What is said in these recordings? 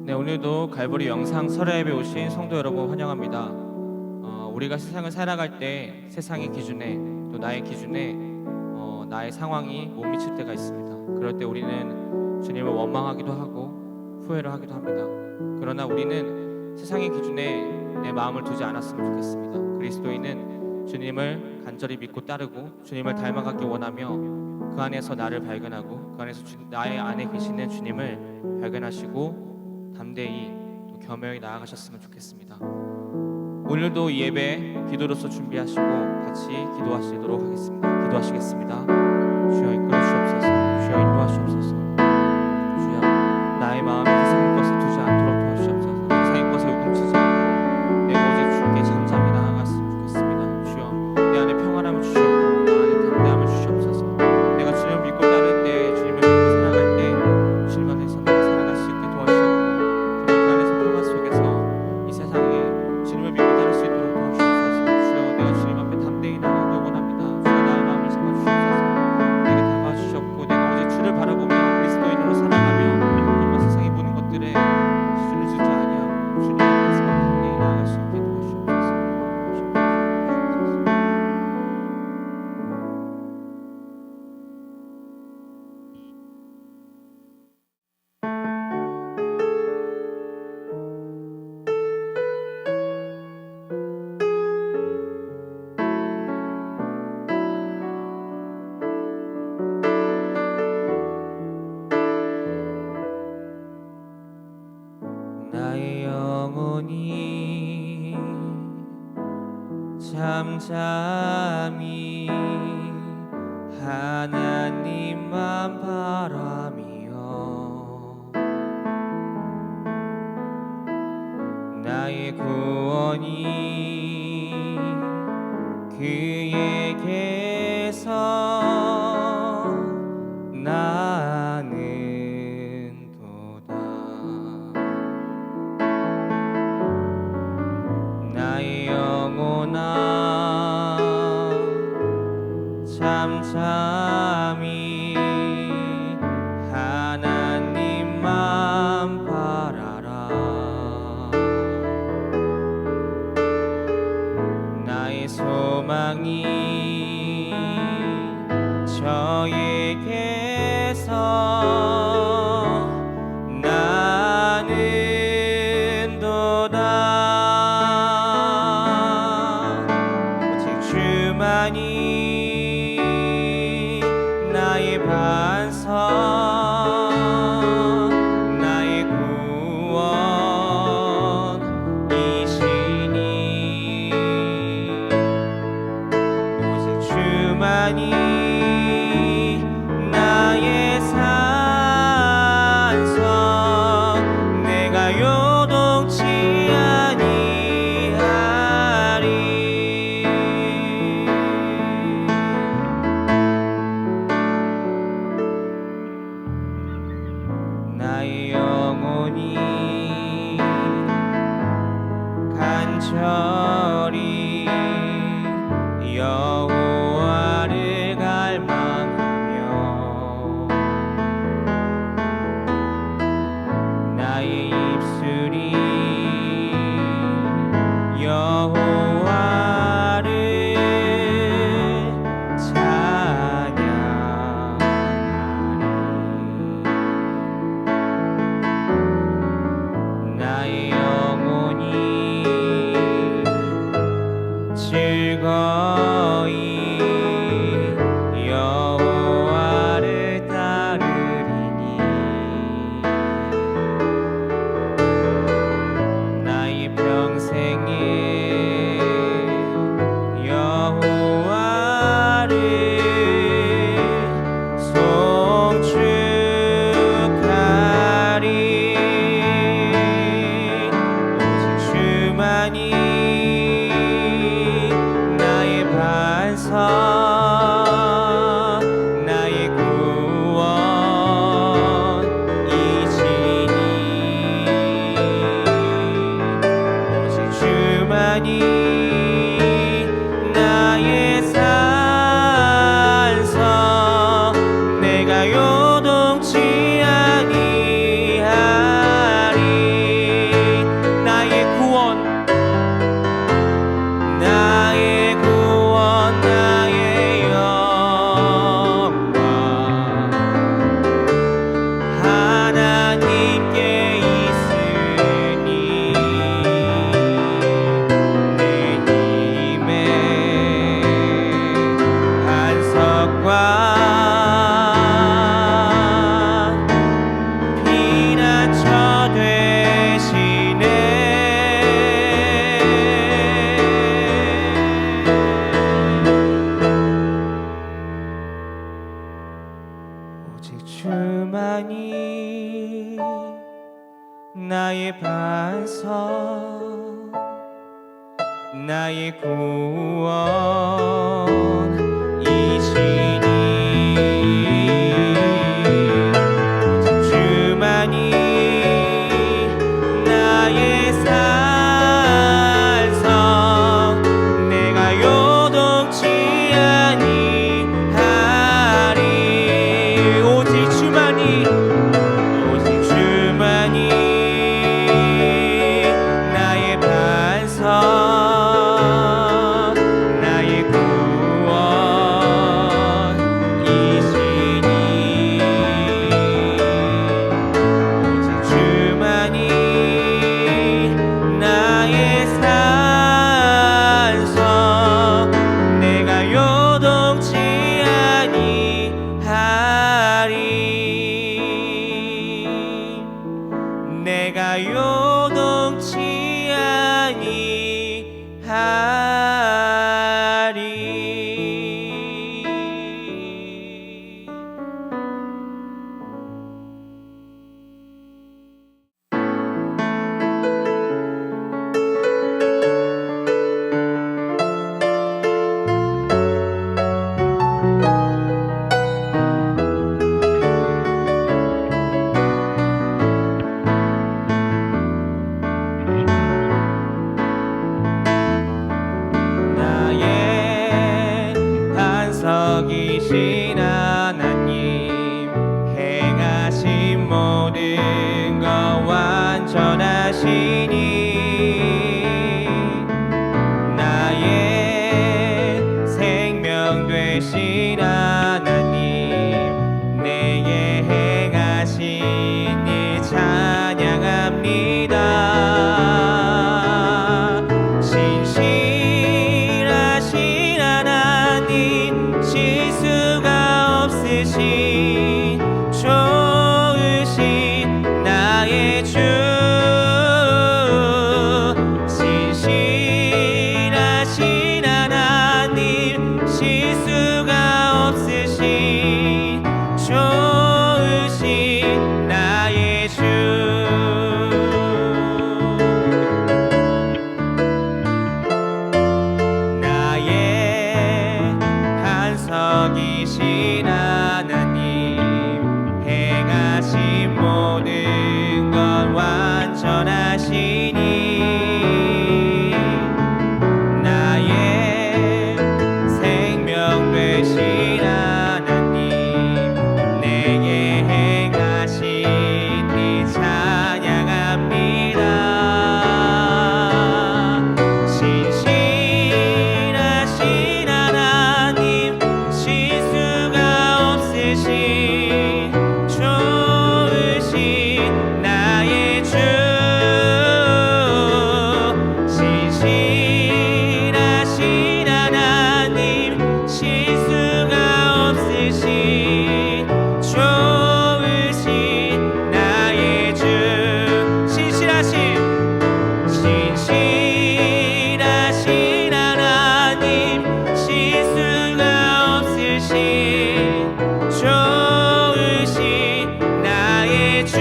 네, 오늘도 갈보리 영상 설화 예배 오신 성도 여러분 환영합니다. 우리가 세상을 살아갈 때 세상의 기준에 또 나의 기준에 나의 상황이 못 미칠 때가 있습니다. 그럴 때 우리는 주님을 원망하기도 하고 후회를 하기도 합니다. 그러나 우리는 세상의 기준에 내 마음을 두지 않았으면 좋겠습니다. 그리스도인은 주님을 간절히 믿고 따르고 주님을 닮아가기 원하며 그 안에서 나를 발견하고 그 안에서 나의 안에 계시는 주님을 발견하시고 담대히 또 겸허히 나아가셨으면 좋겠습니다. 오늘도 이 예배 기도로서 준비하시고 같이 기도하시도록 하겠습니다. 기도하시겠습니다. 주여 이끌어 주옵소서. 주여 인도하시옵소서. 주여 나의 마음에 세상의 것을 두지 않도록 도와주시옵소서. 세상의 것에 요동치지 않고 내가 오직 주께 잠잠히 나아갔으면 좋겠습니다. 주여 내 안에 평안함을 주시옵고 나 안에 담대함을 주시옵소서. 내가 주님을 믿고 따를 때 주님을 믿고 살아갈 때 주님 안에서 내가 살아갈 수 있게 도와주시옵고 정말 그 안에서 평화 속에서 이 세상에 주님을 믿고 따를 수 있도록 도와주시옵소서. 주여 내가 주님 앞에 담대히 나아가기 원합니다. 주여 나의 마음을 잡아주시옵소서. 내게 다가와주셨고 내가 오직 주를 바라보며 그리스도인으로 살아가며 정말 세상이 보는 것들에 기준을 주지 아니하고 주님 앞에서 담대히 나아갈 수 있게 도와주시옵소서. 나의 영혼이 잠잠히 하나님만 바라며 나의 구원이 그에게서 나는 도다. 나의 영혼아 잠잠히 하나님만 바라라. 나의 소망이 저에게서 나는 도다. 오직 주만이 나의 반석 나의 구원이시니 오직 주만이 나의 산성 내가 요동치 아니하리. 나의 영혼이 간절히 여호와를 갈망하며 나의 입술이 여호와를 찬양하리. 나의 영혼이 즐거이 여호와를 따르리니 나의 평생에 여호와를 송축하리. 오직 주만이 나의 반석 나의 구원이시니 오직 주만이 나의 산성 내가 요동치 아니하리. 나의 반석 나의 구원이시니 주만이 나의 산성 내가 요동치 아니하리 오직 주만이 나의 반석 나의 구원이시니 오직 주만이 나의 산성 내가 요동치 아니하리 내가 요동치 아니하리 반석이신 하나님 행하신 모든 것 완전하시니 나의 생명 되신 하나님 내게 행하신 일 찬양합니다 신실하신 하나님 실수가 없으신 좋으신 나의 주 신실하신 하나님 실수가 없으신 좋으신 나의 주 반석이신 하나님 행하신 모든 것 완전하시니 나의 생명 되신 하나님 내게 행하신 일 찬양합니다 신실하신 하나님 실수가 없으신 좋으신 나의 주 신실하신 하나님 실수가 없으신 좋으신 나의 주 신실하신 하나님 실수가 없으신 좋으신 나의 주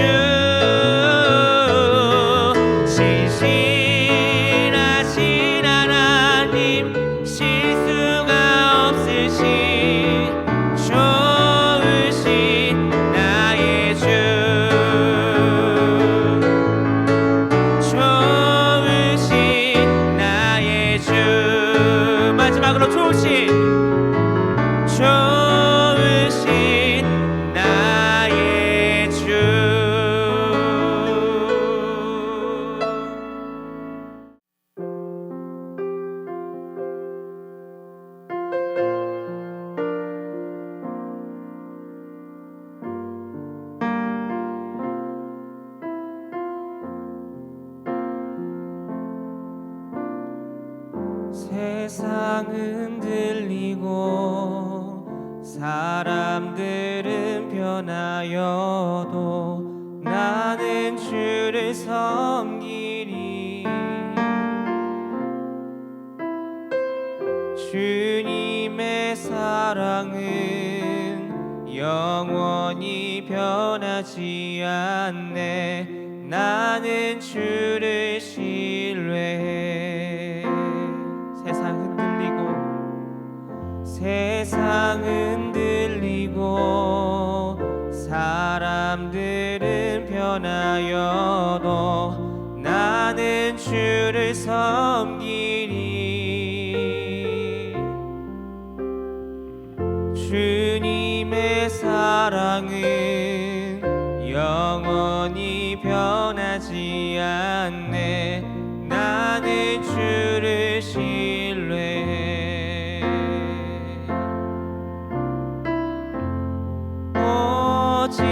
신실하신 하나님 실수가 없으신 좋으신 나의 주 좋으신 나의 주 마지막으로 좋으신 나의 주 세상은 들리고 사람들은 변하여도 나는 주를 섬기리 주님의 사랑은 영원히 변하지 않네 나는 주를 신뢰해. 세상 흔들리고 사람들은 변하여도 나는 주를 섬기리. 주님의 사랑은 영원히 변하지 않네. 나는 주를 신뢰해. 오직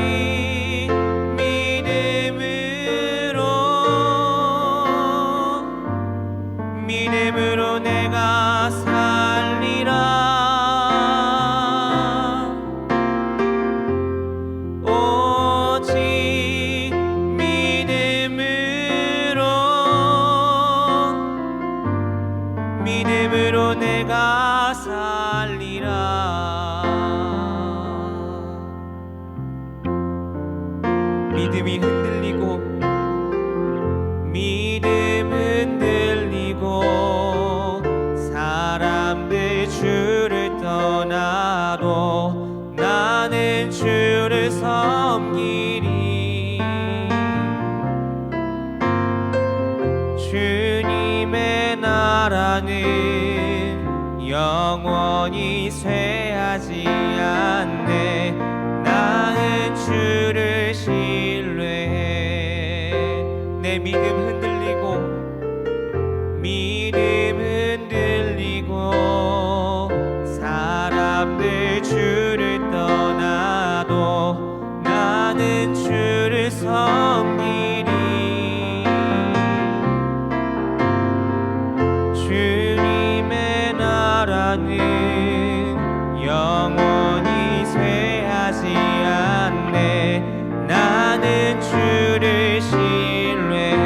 믿음으로 내가 살리라. 오직 믿음으로 내가 살리라. 믿음이 흔들리고 사람들 주를 떠나도 나는 주를 섬기리. 주님의 나라는 영원히 쇠하지 않네. 나는 주를 신뢰해. 내 믿음 흔들리고 사람들 주를 떠나도 나는 주를 섬기리. 주님의 나라는 영원히 쇠하지 않네. 나는 주를 신뢰해.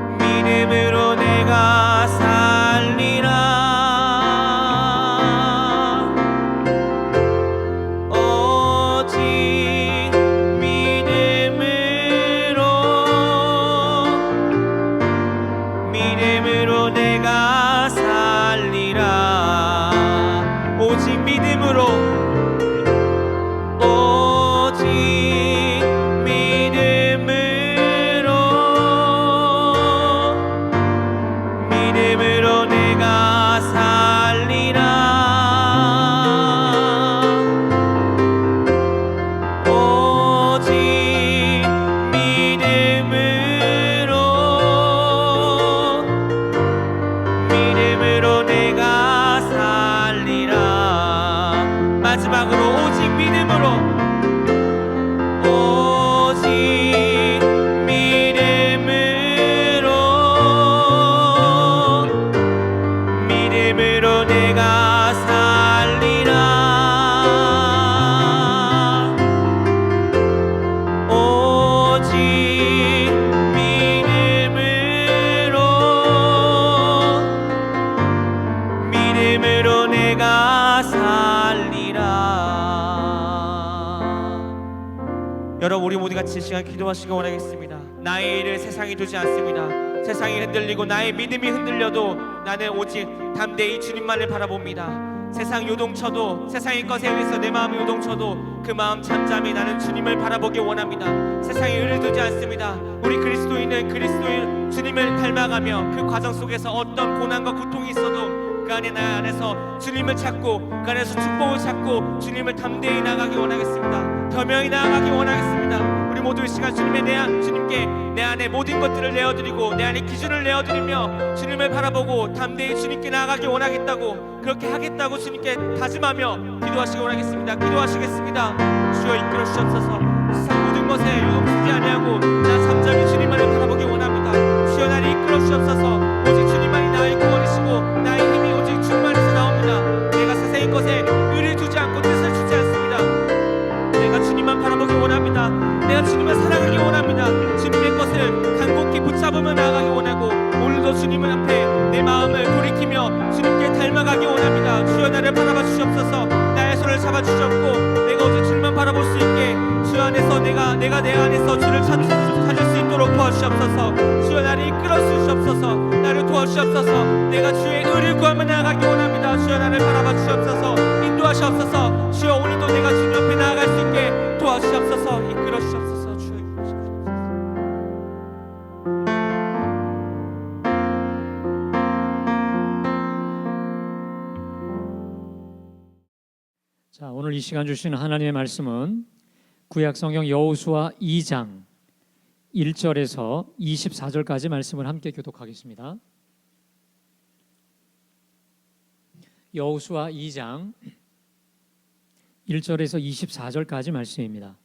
믿음으로 내가 살리라. 오직 믿음으로 내가 살리라. 오직 믿음으로 내가 살리라. 오직 믿음으로 내가 살리라. 마지막으로 오직 믿음으로 내가 살리라. 오직 믿음으로 내가 살리라. 여러분, 우리 모두 같이 이 시간 기도하시기 원하겠습니다. 나의 일을 세상에 두지 않습니다. 세상이 흔들리고 나의 믿음이 흔들려도 나는 오직 담대히 주님만을 바라봅니다. 세상 요동쳐도 세상의 것에 의해서 내 마음이 요동쳐도 그 마음 잠잠히 나는 주님을 바라보기 원합니다. 세상에 의를 두지 않습니다. 우리 그리스도인은 그리스도인 주님을 닮아가며 그 과정 속에서 어떤 고난과 고통이 있어도 그 안에 나 안에서 주님을 찾고 그 안에서 축복을 찾고 주님을 담대히 나아가기 원하겠습니다. 더명히 나아가기 원하겠습니다. 우리 모두 이 시간 주님께 내 안에 모든 것들을 내어드리고 내 안에 기준을 내어드리며 주님을 바라보고 담대히 주님께 나아가기 원하겠다고, 그렇게 하겠다고 주님께 다짐하며 기도하시기 원하겠습니다. 기도하시겠습니다. 주여 이끌어 주옵소서. 세상 모든 것에 유혹하지 아니하고 나 잠잠히 주님만을 바라보기 원합니다. 주여 나를 이끌어 주옵소서. 오직 주님만이 나의 구원이시고 나의 힘이 오직 주님만에서 나옵니다. 내가 세상의 것에 의를 두지 않고 뜻을 주지 않습니다. 내가 주님만 바라보기 원합니다. 내가 주님을 사랑하기 원합니다. 주님의 것을 간곡히 붙잡으며 나아가기 원하고 오늘도 주님 앞에 돌이키며 주님께 닮아가기 원합니다. 주여 나를 바라봐 주시옵소서. 나의 손을 잡아 주시옵고 내가 오직 주님만 바라볼 수 있게 주 안에서 내가 내 안에서 주를 찾을 수 있도록 도와주시옵소서. 주여 나를 이끌어 주시옵소서. 나를 도와주시옵소서. 내가 주의 의를 구하며 나아가기 원합니다. 주여 나를 바라봐 주시옵소서. 인도하시옵소서. 주여 오늘도 내가 주님 옆에 나아갈 수 있게 도와주시옵소서. 이끌어 주시옵소서. 주여 이끌어 주시옵소서. 자, 오늘 이 시간 주시는 하나님의 말씀은 구약성경 여호수아 2장 1절에서 24절까지 말씀을 함께 교독하겠습니다. 여호수아 2장 1절에서 24절까지 말씀입니다.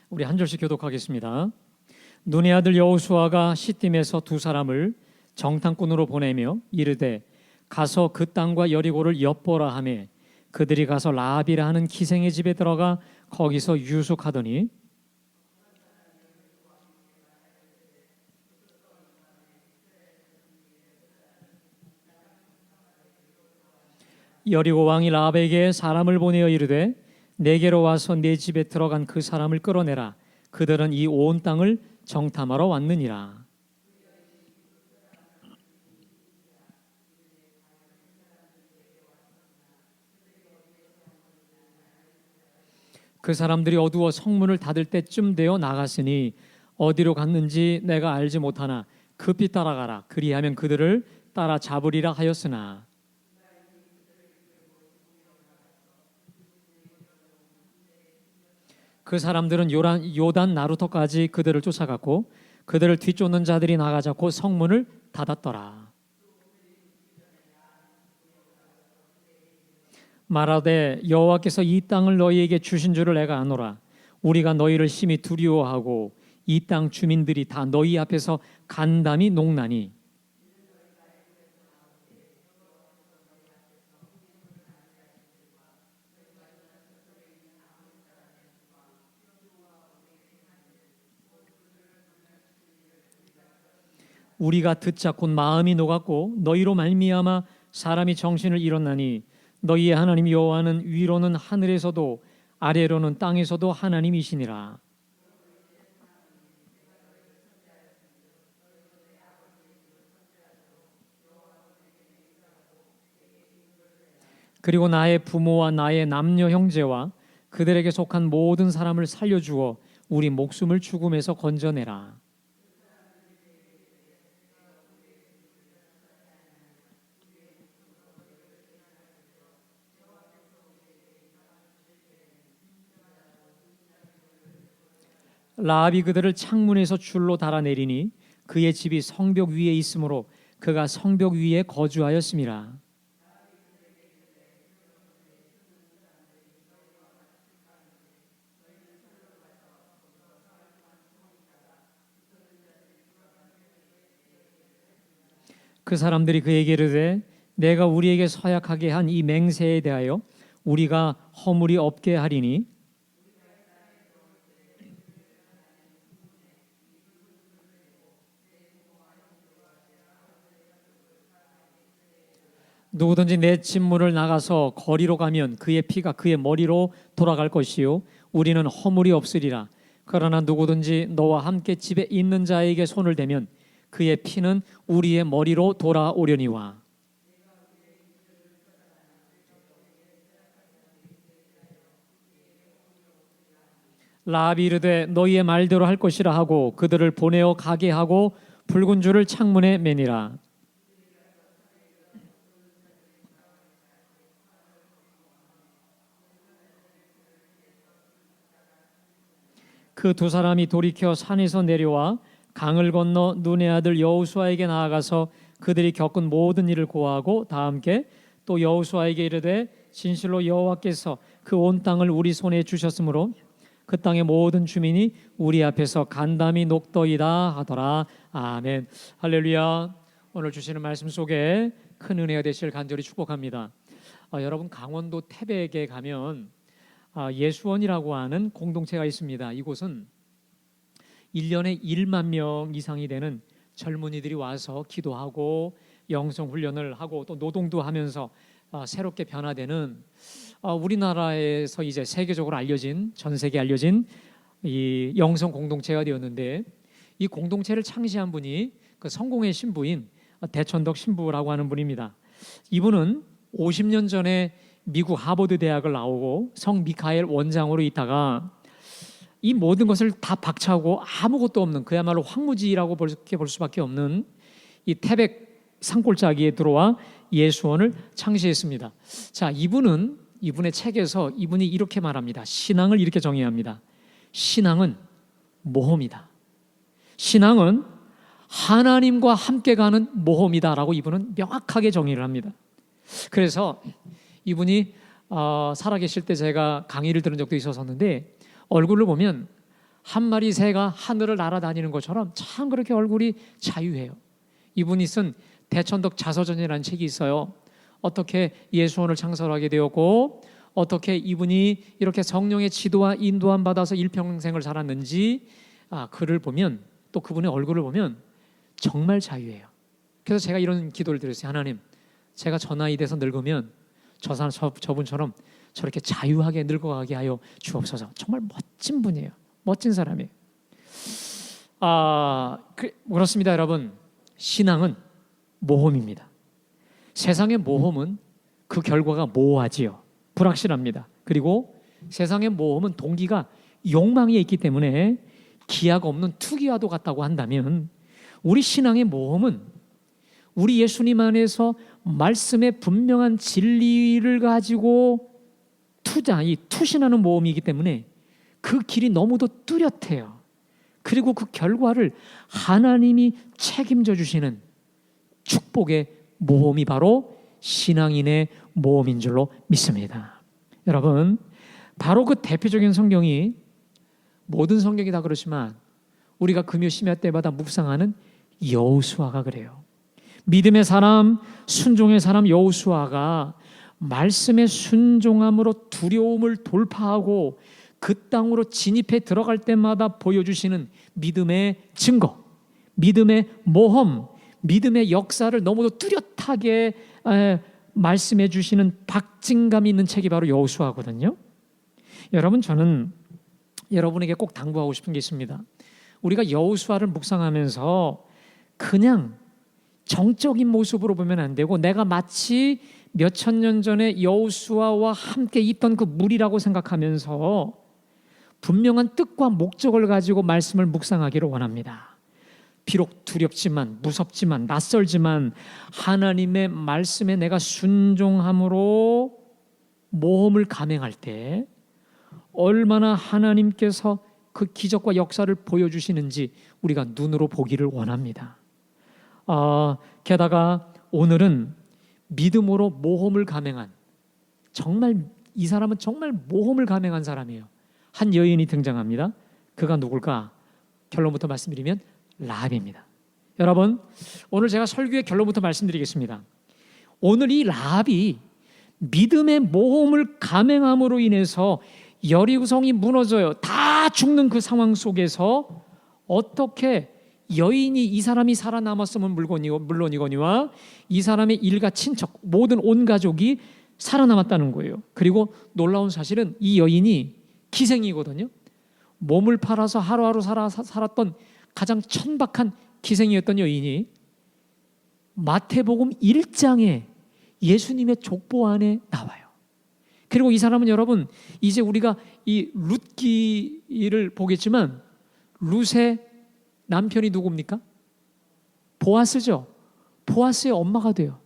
우리 한 절씩 교독하겠습니다. 눈의 아들 여호수아가 시딤에서 두 사람을 정탐꾼으로 보내며 이르되 가서 그 땅과 여리고를 엿보라 하매 그들이 가서 라합이라 하는 기생의 집에 들어가 거기서 유숙하더니 여리고 왕이 라합에게 사람을 보내어 이르되 내게로 와서 내 집에 들어간 그 사람을 끌어내라. 그들은 이 온 땅을 정탐하러 왔느니라. 그 사람들이 어두워 성문을 닫을 때쯤 되어 나갔으니 어디로 갔는지 내가 알지 못하나 급히 따라가라. 그리하면 그들을 따라 잡으리라 하였으나 그 사람들은 요단 나루터까지 그들을 쫓아갔고 그들을 뒤쫓는 자들이 나가자 곧 성문을 닫았더라. 말하되 여호와께서 이 땅을 너희에게 주신 줄을 내가 아노라. 우리가 너희를 심히 두려워하고 이 땅 주민들이 다 너희 앞에서 간담이 녹나니 우리가 듣자 곧 마음이 녹았고 너희로 말미암아 사람이 정신을 잃었나니 너희의 하나님 여호와는 위로는 하늘에서도 아래로는 땅에서도 하나님이시니라. 그리고 나의 부모와 나의 남녀 형제와 그들에게 속한 모든 사람을 살려주어 우리 목숨을 죽음에서 건져내라. 라합이 그들을 창문에서 줄로 달아내리니 그의 집이 성벽 위에 있으므로 그가 성벽 위에 거주하였음이라. 그 사람들이 그에게 이르되 내가 우리에게 서약하게 한 이 맹세에 대하여 우리가 허물이 없게 하리니 누구든지 내 침문을 나가서 거리로 가면 그의 피가 그의 머리로 돌아갈 것이요 우리는 허물이 없으리라. 그러나 누구든지 너와 함께 집에 있는 자에게 손을 대면 그의 피는 우리의 머리로 돌아오려니와. 라합이 이르되 너희의 말대로 할 것이라 하고 그들을 보내어 가게 하고 붉은 줄을 창문에 매니라. 그 두 사람이 돌이켜 산에서 내려와 강을 건너 눈의 아들 여호수아에게 나아가서 그들이 겪은 모든 일을 고하고 다 함께 또 여호수아에게 이르되 진실로 여호와께서 그 온 땅을 우리 손에 주셨으므로 그 땅의 모든 주민이 우리 앞에서 간담이 녹더이다 하더라. 아멘. 할렐루야. 오늘 주시는 말씀 속에 큰 은혜가 되실 간절히 축복합니다. 여러분 강원도 태백에 가면 예수원이라고 하는 공동체가 있습니다. 이곳은 1년에 1만 명 이상이 되는 젊은이들이 와서 기도하고 영성 훈련을 하고 또 노동도 하면서 새롭게 변화되는 우리나라에서 이제 세계적으로 알려진, 전 세계에 알려진 이 영성 공동체가 되었는데, 이 공동체를 창시한 분이 그 성공의 신부인 대천덕 신부라고 하는 분입니다. 이분은 50년 전에 미국 하버드 대학을 나오고 성 미카엘 원장으로 있다가 이 모든 것을 다 박차고 아무것도 없는, 그야말로 황무지라고 볼 수밖에 없는 이 태백 산골짜기에 들어와 예수원을 창시했습니다. 자, 이분의 책에서 이분이 이렇게 말합니다. 신앙을 이렇게 정의합니다. 신앙은 모험이다. 신앙은 하나님과 함께 가는 모험이다라고 이분은 명확하게 정의를 합니다. 그래서 이분이 살아계실 때 제가 강의를 들은 적도 있었는데, 얼굴을 보면 한 마리 새가 하늘을 날아다니는 것처럼 참 그렇게 얼굴이 자유해요. 이분이 쓴 대천덕 자서전이라는 책이 있어요. 어떻게 예수원을 창설하게 되었고 어떻게 이분이 이렇게 성령의 지도와 인도함 받아서 일평생을 살았는지, 글을 보면, 또 그분의 얼굴을 보면 정말 자유해요. 그래서 제가 이런 기도를 드렸어요. 하나님, 제가 저 나이 돼서 늙으면 저분처럼 저렇게 자유하게 늙어가게 하여 주옵소서. 정말 멋진 분이에요. 멋진 사람이에요. 그렇습니다, 여러분. 신앙은 모험입니다. 세상의 모험은 그 결과가 모호하지요. 불확실합니다. 그리고 세상의 모험은 동기가 욕망에 있기 때문에 기약 없는 투기와도 같다고 한다면, 우리 신앙의 모험은 우리 예수님 안에서 말씀의 분명한 진리를 가지고 투신하는 모험이기 때문에 그 길이 너무도 뚜렷해요. 그리고 그 결과를 하나님이 책임져 주시는 축복의 모험이 바로 신앙인의 모험인 줄로 믿습니다. 여러분, 바로 그 대표적인 성경이, 모든 성경이 다 그렇지만 우리가 금요 심야 때마다 묵상하는 여호수아가 그래요. 믿음의 사람, 순종의 사람 여호수아가 말씀에 순종함으로 두려움을 돌파하고 그 땅으로 진입해 들어갈 때마다 보여주시는 믿음의 증거, 믿음의 모험, 믿음의 역사를 너무도 뚜렷하게 말씀해 주시는 박진감 있는 책이 바로 여호수아거든요. 여러분, 저는 여러분에게 꼭 당부하고 싶은 게 있습니다. 우리가 여호수아를 묵상하면서 그냥 정적인 모습으로 보면 안 되고, 내가 마치 몇천 년 전에 여호수아와 함께 있던 그 무리라고 생각하면서 분명한 뜻과 목적을 가지고 말씀을 묵상하기를 원합니다. 비록 두렵지만, 무섭지만, 낯설지만 하나님의 말씀에 내가 순종함으로 모험을 감행할 때 얼마나 하나님께서 그 기적과 역사를 보여주시는지 우리가 눈으로 보기를 원합니다. 게다가 오늘은 믿음으로 모험을 감행한, 정말 이 사람은 정말 모험을 감행한 사람이에요. 한 여인이 등장합니다. 그가 누굴까? 결론부터 말씀드리면 라합입니다. 여러분, 오늘 제가 설교의 결론부터 말씀드리겠습니다. 오늘 이 라합이 믿음의 모험을 감행함으로 인해서 여리고성이 무너져요. 다 죽는 그 상황 속에서 어떻게 여인이, 이 사람이 살아남았으면 물론이거니와 이 사람의 일가 친척, 모든 온 가족이 살아남았다는 거예요. 그리고 놀라운 사실은 이 여인이 기생이거든요. 몸을 팔아서 하루하루 살았던 가장 천박한 기생이었던 여인이 마태복음 1장에 예수님의 족보 안에 나와요. 그리고 이 사람은, 여러분, 이제 우리가 이 룻기를 보겠지만 룻의 남편이 누굽니까? 보아스죠. 보아스의 엄마가 돼요.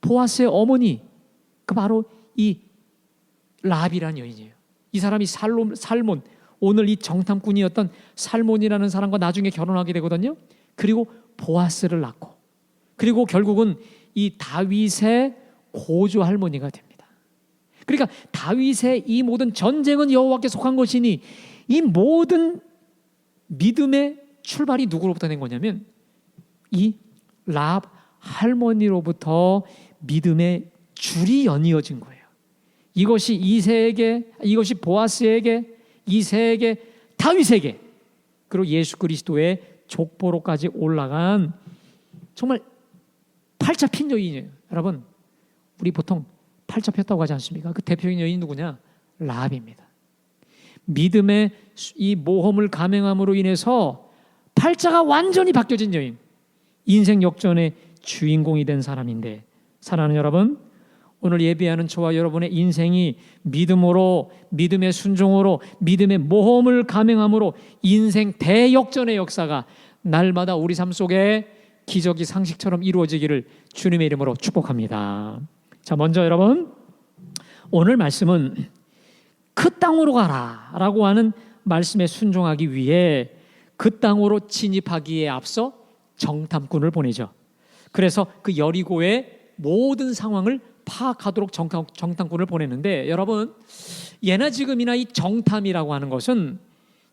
보아스의 어머니, 그 바로 이 라합이라는 여인이에요. 이 사람이 살몬, 오늘 이 정탐꾼이었던 살몬이라는 사람과 나중에 결혼하게 되거든요. 그리고 보아스를 낳고, 그리고 결국은 이 다윗의 고조 할머니가 됩니다. 그러니까 다윗의 이 모든 전쟁은 여호와께 속한 것이니, 이 모든 믿음의 출발이 누구로부터 된 거냐면 이 라합 할머니로부터 믿음의 줄이 연이어진 거예요. 이것이 이새에게, 이것이 보아스에게, 이새에게, 다윗에게, 그리고 예수 그리스도의 족보로까지 올라간 정말 팔자 핀 여인이에요. 여러분, 우리 보통 팔자 폈다고 하지 않습니까? 그 대표적인 여인이 누구냐? 라합입니다. 믿음의 이 모험을 감행함으로 인해서 팔자가 완전히 바뀌어진 여인, 인생 역전의 주인공이 된 사람인데, 사랑하는 여러분, 오늘 예배하는 저와 여러분의 인생이 믿음으로, 믿음의 순종으로, 믿음의 모험을 감행함으로 인생 대역전의 역사가 날마다 우리 삶 속에 기적이 상식처럼 이루어지기를 주님의 이름으로 축복합니다. 자, 먼저 여러분, 오늘 말씀은 그 땅으로 가라 라고 하는 말씀에 순종하기 위해 그 땅으로 진입하기에 앞서 정탐꾼을 보내죠. 그래서 그 여리고의 모든 상황을 파악하도록 정탐꾼을 보냈는데, 여러분, 예나 지금이나 이 정탐이라고 하는 것은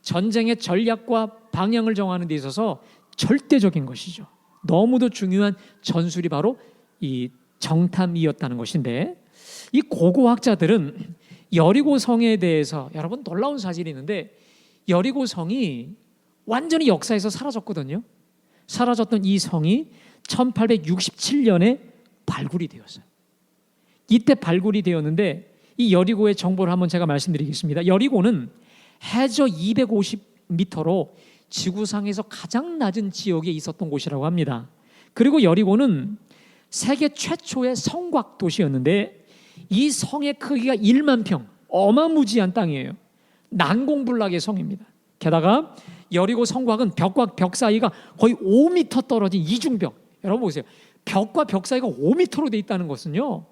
전쟁의 전략과 방향을 정하는 데 있어서 절대적인 것이죠. 너무도 중요한 전술이 바로 이 정탐이었다는 것인데, 이 고고학자들은 여리고 성에 대해서, 여러분, 놀라운 사실이 있는데, 여리고 성이 완전히 역사에서 사라졌거든요. 사라졌던 이 성이 1867년에 발굴이 되었어요. 이때 발굴이 되었는데, 이 여리고의 정보를 한번 제가 말씀드리겠습니다. 여리고는 해저 250m로 지구상에서 가장 낮은 지역에 있었던 곳이라고 합니다. 그리고 여리고는 세계 최초의 성곽 도시였는데, 이 성의 크기가 1만 평, 어마무지한 땅이에요. 난공불락의 성입니다. 게다가 여리고 성곽은 벽과 벽 사이가 거의 5m 떨어진 이중벽. 여러분 보세요. 벽과 벽 사이가 5m로 돼 있다는 것은요,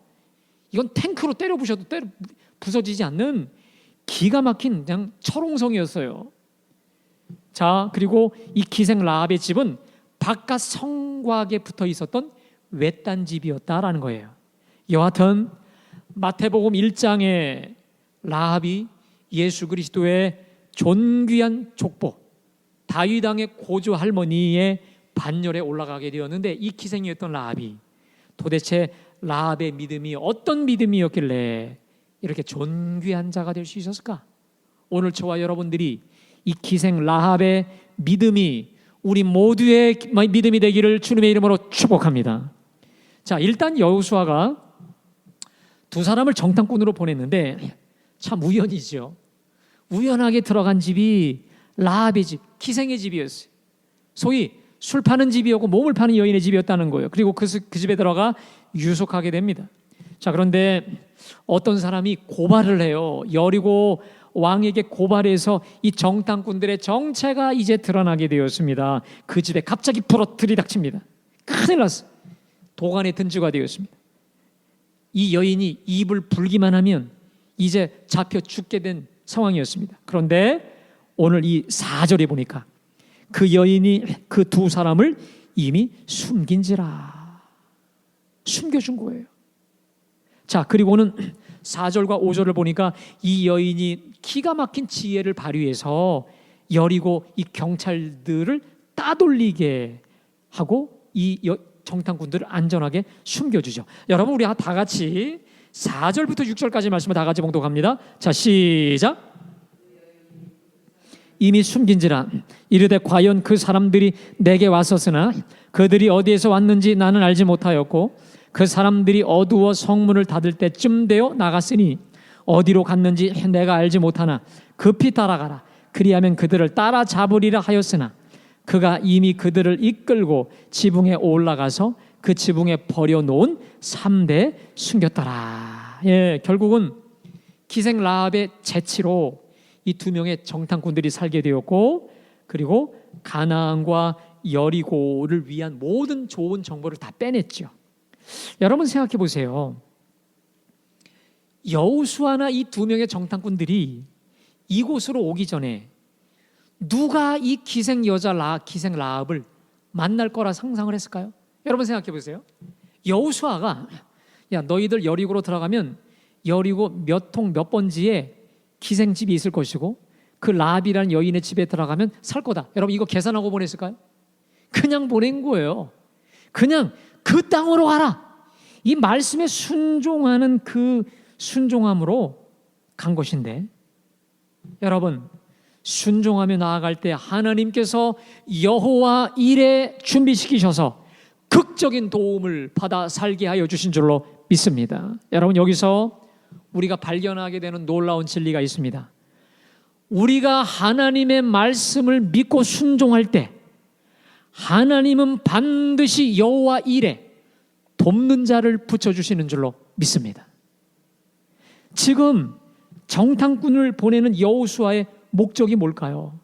이건 탱크로 때려 부셔도 부서지지 않는 기가 막힌 그냥 철옹성이었어요. 자, 그리고 이 기생 라합의 집은 바깥 성곽에 붙어 있었던 외딴 집이었다라는 거예요. 여하튼 마태복음 1장에 라합이 예수 그리스도의 존귀한 족보, 다윗 왕의 고조 할머니의 반열에 올라가게 되었는데, 이 기생이었던 라합이 도대체 라합의 믿음이 어떤 믿음이었길래 이렇게 존귀한 자가 될 수 있었을까? 오늘 저와 여러분들이 이 기생 라합의 믿음이 우리 모두의 믿음이 되기를 주님의 이름으로 축복합니다. 자, 일단 여호수아가 두 사람을 정탐꾼으로 보냈는데 참 우연이죠. 우연하게 들어간 집이 라합의 집, 기생의 집이었어요. 소위 술 파는 집이었고 몸을 파는 여인의 집이었다는 거예요. 그리고 그 집에 들어가 유속하게 됩니다. 자, 그런데 어떤 사람이 고발을 해요. 여리고 왕에게 고발해서 이 정탐꾼들의 정체가 이제 드러나게 되었습니다. 그 집에 갑자기 불어 들이닥칩니다. 큰일 났어요. 도관에 든지가 되었습니다. 이 여인이 입을 불기만 하면 이제 잡혀 죽게 된 상황이었습니다. 그런데 오늘 이 4절에 보니까 그 여인이 그 두 사람을 이미 숨긴지라, 숨겨준 거예요. 자, 그리고는 4절과 5절을 보니까 이 여인이 기가 막힌 지혜를 발휘해서 여리고 이 경찰들을 따돌리게 하고 이 정탐꾼들을 안전하게 숨겨주죠. 여러분, 우리 다 같이 4절부터 6절까지 말씀을 다 같이 봉독합니다. 자, 시작. 이미 숨긴지라 이르되 과연 그 사람들이 내게 왔었으나 그들이 어디에서 왔는지 나는 알지 못하였고 그 사람들이 어두워 성문을 닫을 때쯤 되어 나갔으니 어디로 갔는지 내가 알지 못하나 급히 따라가라. 그리하면 그들을 따라잡으리라 하였으나 그가 이미 그들을 이끌고 지붕에 올라가서 그 지붕에 버려놓은 3대 숨겼더라. 예, 결국은 기생 라합의 재치로 이 두 명의 정탐꾼들이 살게 되었고, 그리고 가나안과 여리고를 위한 모든 좋은 정보를 다 빼냈죠. 여러분 생각해 보세요. 여호수아나 이 두 명의 정탐꾼들이 이곳으로 오기 전에 누가 이 기생 여자 기생 라합을 만날 거라 상상을 했을까요? 여러분 생각해 보세요. 여호수아가 야, 너희들 여리고로 들어가면 여리고 몇 통 몇 번지에 기생집이 있을 것이고 그 라합이라는 여인의 집에 들어가면 살 거다. 여러분 이거 계산하고 보냈을까요? 그냥 보낸 거예요. 그냥 그 땅으로 가라. 이 말씀에 순종하는 그 순종함으로 간 것인데, 여러분, 순종하며 나아갈 때 하나님께서 여호와 일에 준비시키셔서 극적인 도움을 받아 살게 하여 주신 줄로 믿습니다. 여러분, 여기서 우리가 발견하게 되는 놀라운 진리가 있습니다. 우리가 하나님의 말씀을 믿고 순종할 때 하나님은 반드시 여호와 일에 돕는 자를 붙여주시는 줄로 믿습니다. 지금 정탐꾼을 보내는 여호수아의 목적이 뭘까요?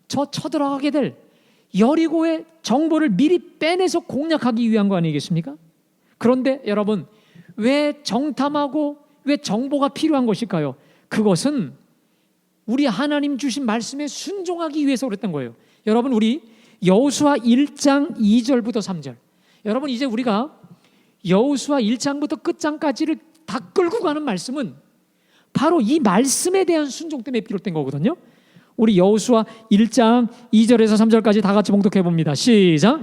저 쳐들어가게 될 여리고의 정보를 미리 빼내서 공략하기 위한 거 아니겠습니까? 그런데 여러분, 왜 정탐하고 왜 정보가 필요한 것일까요? 그것은 우리 하나님 주신 말씀에 순종하기 위해서 그랬던 거예요. 여러분, 우리 여호수아 1장 2절부터 3절, 여러분, 이제 우리가 여호수아 1장부터 끝장까지를 다 끌고 가는 말씀은 바로 이 말씀에 대한 순종 때문에 비롯된 거거든요. 우리 여호수아 1장 2절에서 3절까지 다 같이 봉독해 봅니다. 시작.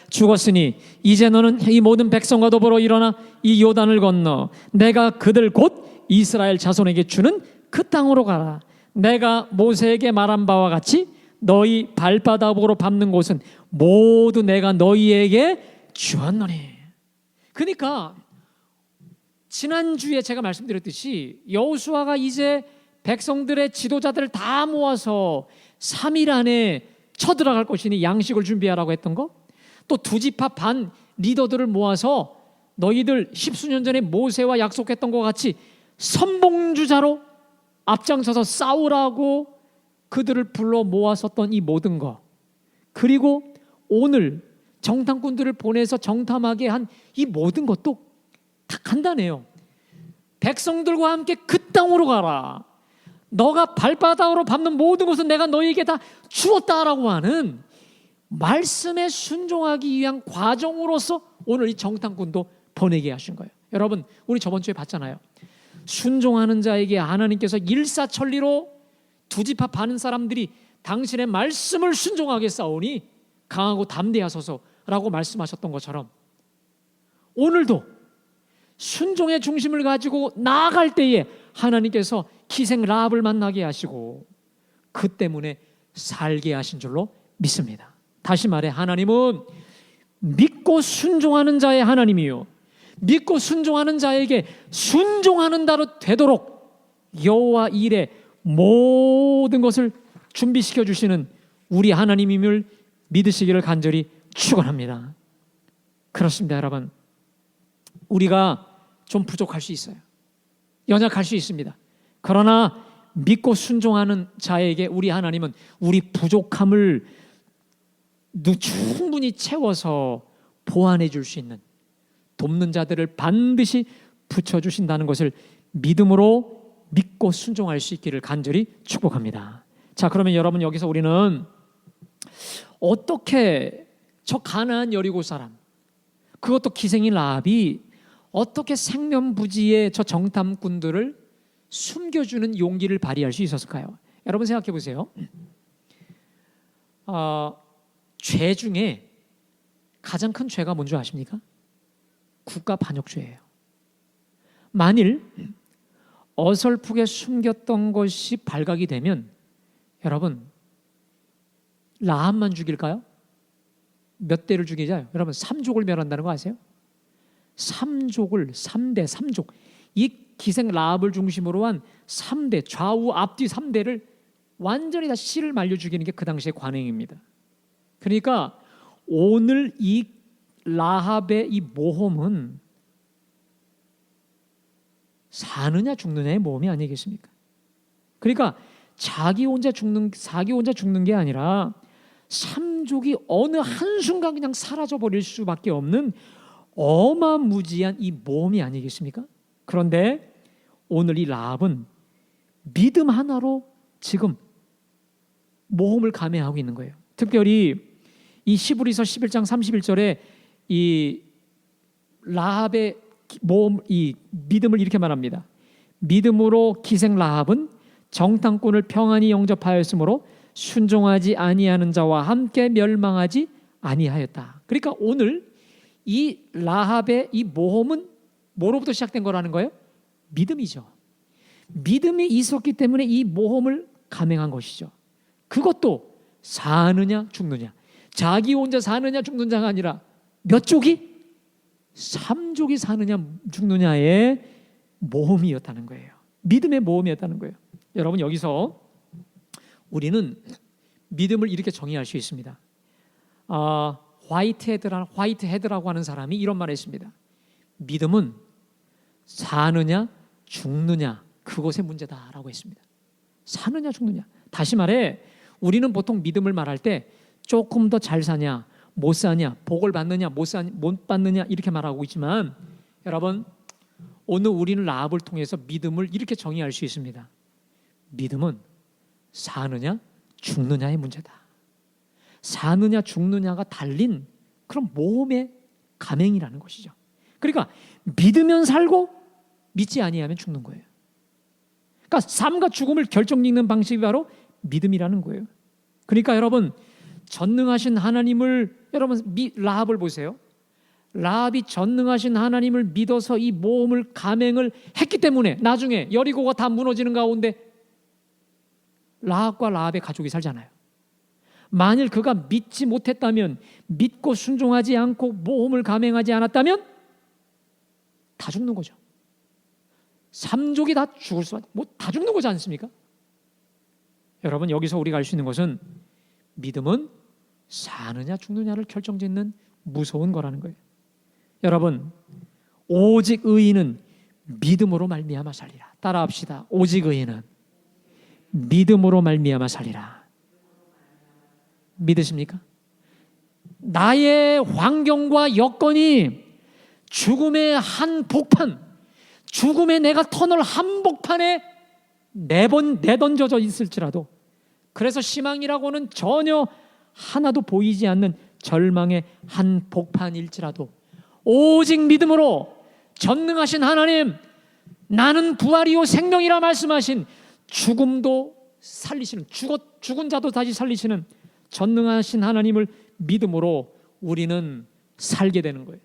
죽었으니 이제 너는 이 모든 백성과 더불어 일어나 이 요단을 건너 내가 그들 곧 이스라엘 자손에게 주는 그 땅으로 가라. 내가 모세에게 말한 바와 같이 너희 발바닥으로 밟는 곳은 모두 내가 너희에게 주었노니. 그러니까 지난주에 제가 말씀드렸듯이 여호수아가 이제 백성들의 지도자들을 다 모아서 3일 안에 쳐들어갈 것이니 양식을 준비하라고 했던 거, 또 두 지파 반 리더들을 모아서 너희들 십수년 전에 모세와 약속했던 것 같이 선봉주자로 앞장서서 싸우라고 그들을 불러 모았었던 이 모든 것, 그리고 오늘 정탐꾼들을 보내서 정탐하게 한 이 모든 것도 다 간단해요. 백성들과 함께 그 땅으로 가라. 너가 발바닥으로 밟는 모든 것은 내가 너희에게 다 주었다라고 하는 말씀에 순종하기 위한 과정으로서 오늘 이 정탐꾼도 보내게 하신 거예요. 여러분, 우리 저번 주에 봤잖아요. 순종하는 자에게 하나님께서 일사천리로 두 지파 반 사람들이 당신의 말씀을 순종하게 싸우니 강하고 담대하소서라고 말씀하셨던 것처럼 오늘도 순종의 중심을 가지고 나아갈 때에 하나님께서 기생 라합을 만나게 하시고 그 때문에 살게 하신 줄로 믿습니다. 다시 말해, 하나님은 믿고 순종하는 자의 하나님이요, 믿고 순종하는 자에게 순종하는 자로 되도록 여호와 일에 모든 것을 준비시켜 주시는 우리 하나님임을 믿으시기를 간절히 축원합니다. 그렇습니다, 여러분. 우리가 좀 부족할 수 있어요. 연약할 수 있습니다. 그러나 믿고 순종하는 자에게 우리 하나님은 우리 부족함을 충분히 채워서 보완해 줄 수 있는 돕는 자들을 반드시 붙여주신다는 것을 믿음으로 믿고 순종할 수 있기를 간절히 축복합니다. 자, 그러면 여러분, 여기서 우리는 어떻게 저 가나안 여리고 사람, 그것도 기생인 라합이 어떻게 생면부지의 저 정탐꾼들을 숨겨주는 용기를 발휘할 수 있었을까요? 여러분 생각해 보세요. 죄 중에 가장 큰 죄가 뭔지 아십니까? 국가 반역죄예요. 만일 어설프게 숨겼던 것이 발각이 되면 여러분, 라합만 죽일까요? 몇 대를 죽이자요? 여러분, 3족을 멸한다는 거 아세요? 3족을 3대 3족, 이 기생 라합을 중심으로 한 3대, 좌우 앞뒤 3대를 완전히 다 씨를 말려 죽이는 게 그 당시의 관행입니다. 그러니까 오늘 이 라합의 이 모험은 사느냐 죽느냐의 모험이 아니겠습니까? 그러니까 자기 혼자 죽는 게 아니라 3족이 어느 한순간 그냥 사라져 버릴 수밖에 없는 어마무지한 이 모험이 아니겠습니까? 그런데 오늘 이 라합은 믿음 하나로 지금 모험을 감행하고 있는 거예요. 특별히 이 히브리서 11장 31절에 이 라합의 모험, 이 믿음을 이렇게 말합니다. 믿음으로 기생 라합은 정탐꾼을 평안히 영접하였으므로 순종하지 아니하는 자와 함께 멸망하지 아니하였다. 그러니까 오늘 이 라합의 이 모험은 뭐로부터 시작된 거라는 거예요? 믿음이죠. 믿음이 있었기 때문에 이 모험을 감행한 것이죠. 그것도 사느냐 죽느냐, 자기 혼자 사느냐 죽느냐가 아니라 몇 족이? 3족이 사느냐 죽느냐의 모험이었다는 거예요. 믿음의 모험이었다는 거예요. 여러분, 여기서 우리는 믿음을 이렇게 정의할 수 있습니다. 화이트헤드라고 하는 사람이 이런 말을 했습니다. 믿음은 사느냐 죽느냐 그것의 문제다라고 했습니다. 사느냐 죽느냐. 다시 말해, 우리는 보통 믿음을 말할 때 조금 더 잘 사냐 못 사냐, 복을 받느냐 못 받느냐 이렇게 말하고 있지만, 여러분, 오늘 우리는 라합을 통해서 믿음을 이렇게 정의할 수 있습니다. 믿음은 사느냐 죽느냐의 문제다. 사느냐 죽느냐가 달린 그런 모험의 감행이라는 것이죠. 그러니까 믿으면 살고 믿지 아니하면 죽는 거예요. 그러니까 삶과 죽음을 결정짓는 방식이 바로 믿음이라는 거예요. 그러니까 여러분, 전능하신 하나님을, 여러분 라합을 보세요. 라합이 전능하신 하나님을 믿어서 이 모험을 감행을 했기 때문에 나중에 여리고가 다 무너지는 가운데 라합과 라합의 가족이 살잖아요. 만일 그가 믿지 못했다면, 믿고 순종하지 않고 모험을 감행하지 않았다면 다 죽는 거죠. 3족이 다 죽을 수밖에, 다 죽는 거지 않습니까? 여러분, 여기서 우리가 알 수 있는 것은 믿음은 사느냐 죽느냐를 결정짓는 무서운 거라는 거예요. 여러분, 오직 의인은 믿음으로 말미암아 살리라. 따라합시다. 오직 의인은 믿음으로 말미암아 살리라. 믿으십니까? 나의 환경과 여건이 죽음의 한복판, 죽음의 내가 터널 한복판에 내던져져 있을지라도, 그래서 희망이라고는 전혀 하나도 보이지 않는 절망의 한복판일지라도 오직 믿음으로 전능하신 하나님, 나는 부활이요 생명이라 말씀하신, 죽음도 살리시는, 죽은 자도 다시 살리시는 전능하신 하나님을 믿음으로 우리는 살게 되는 거예요.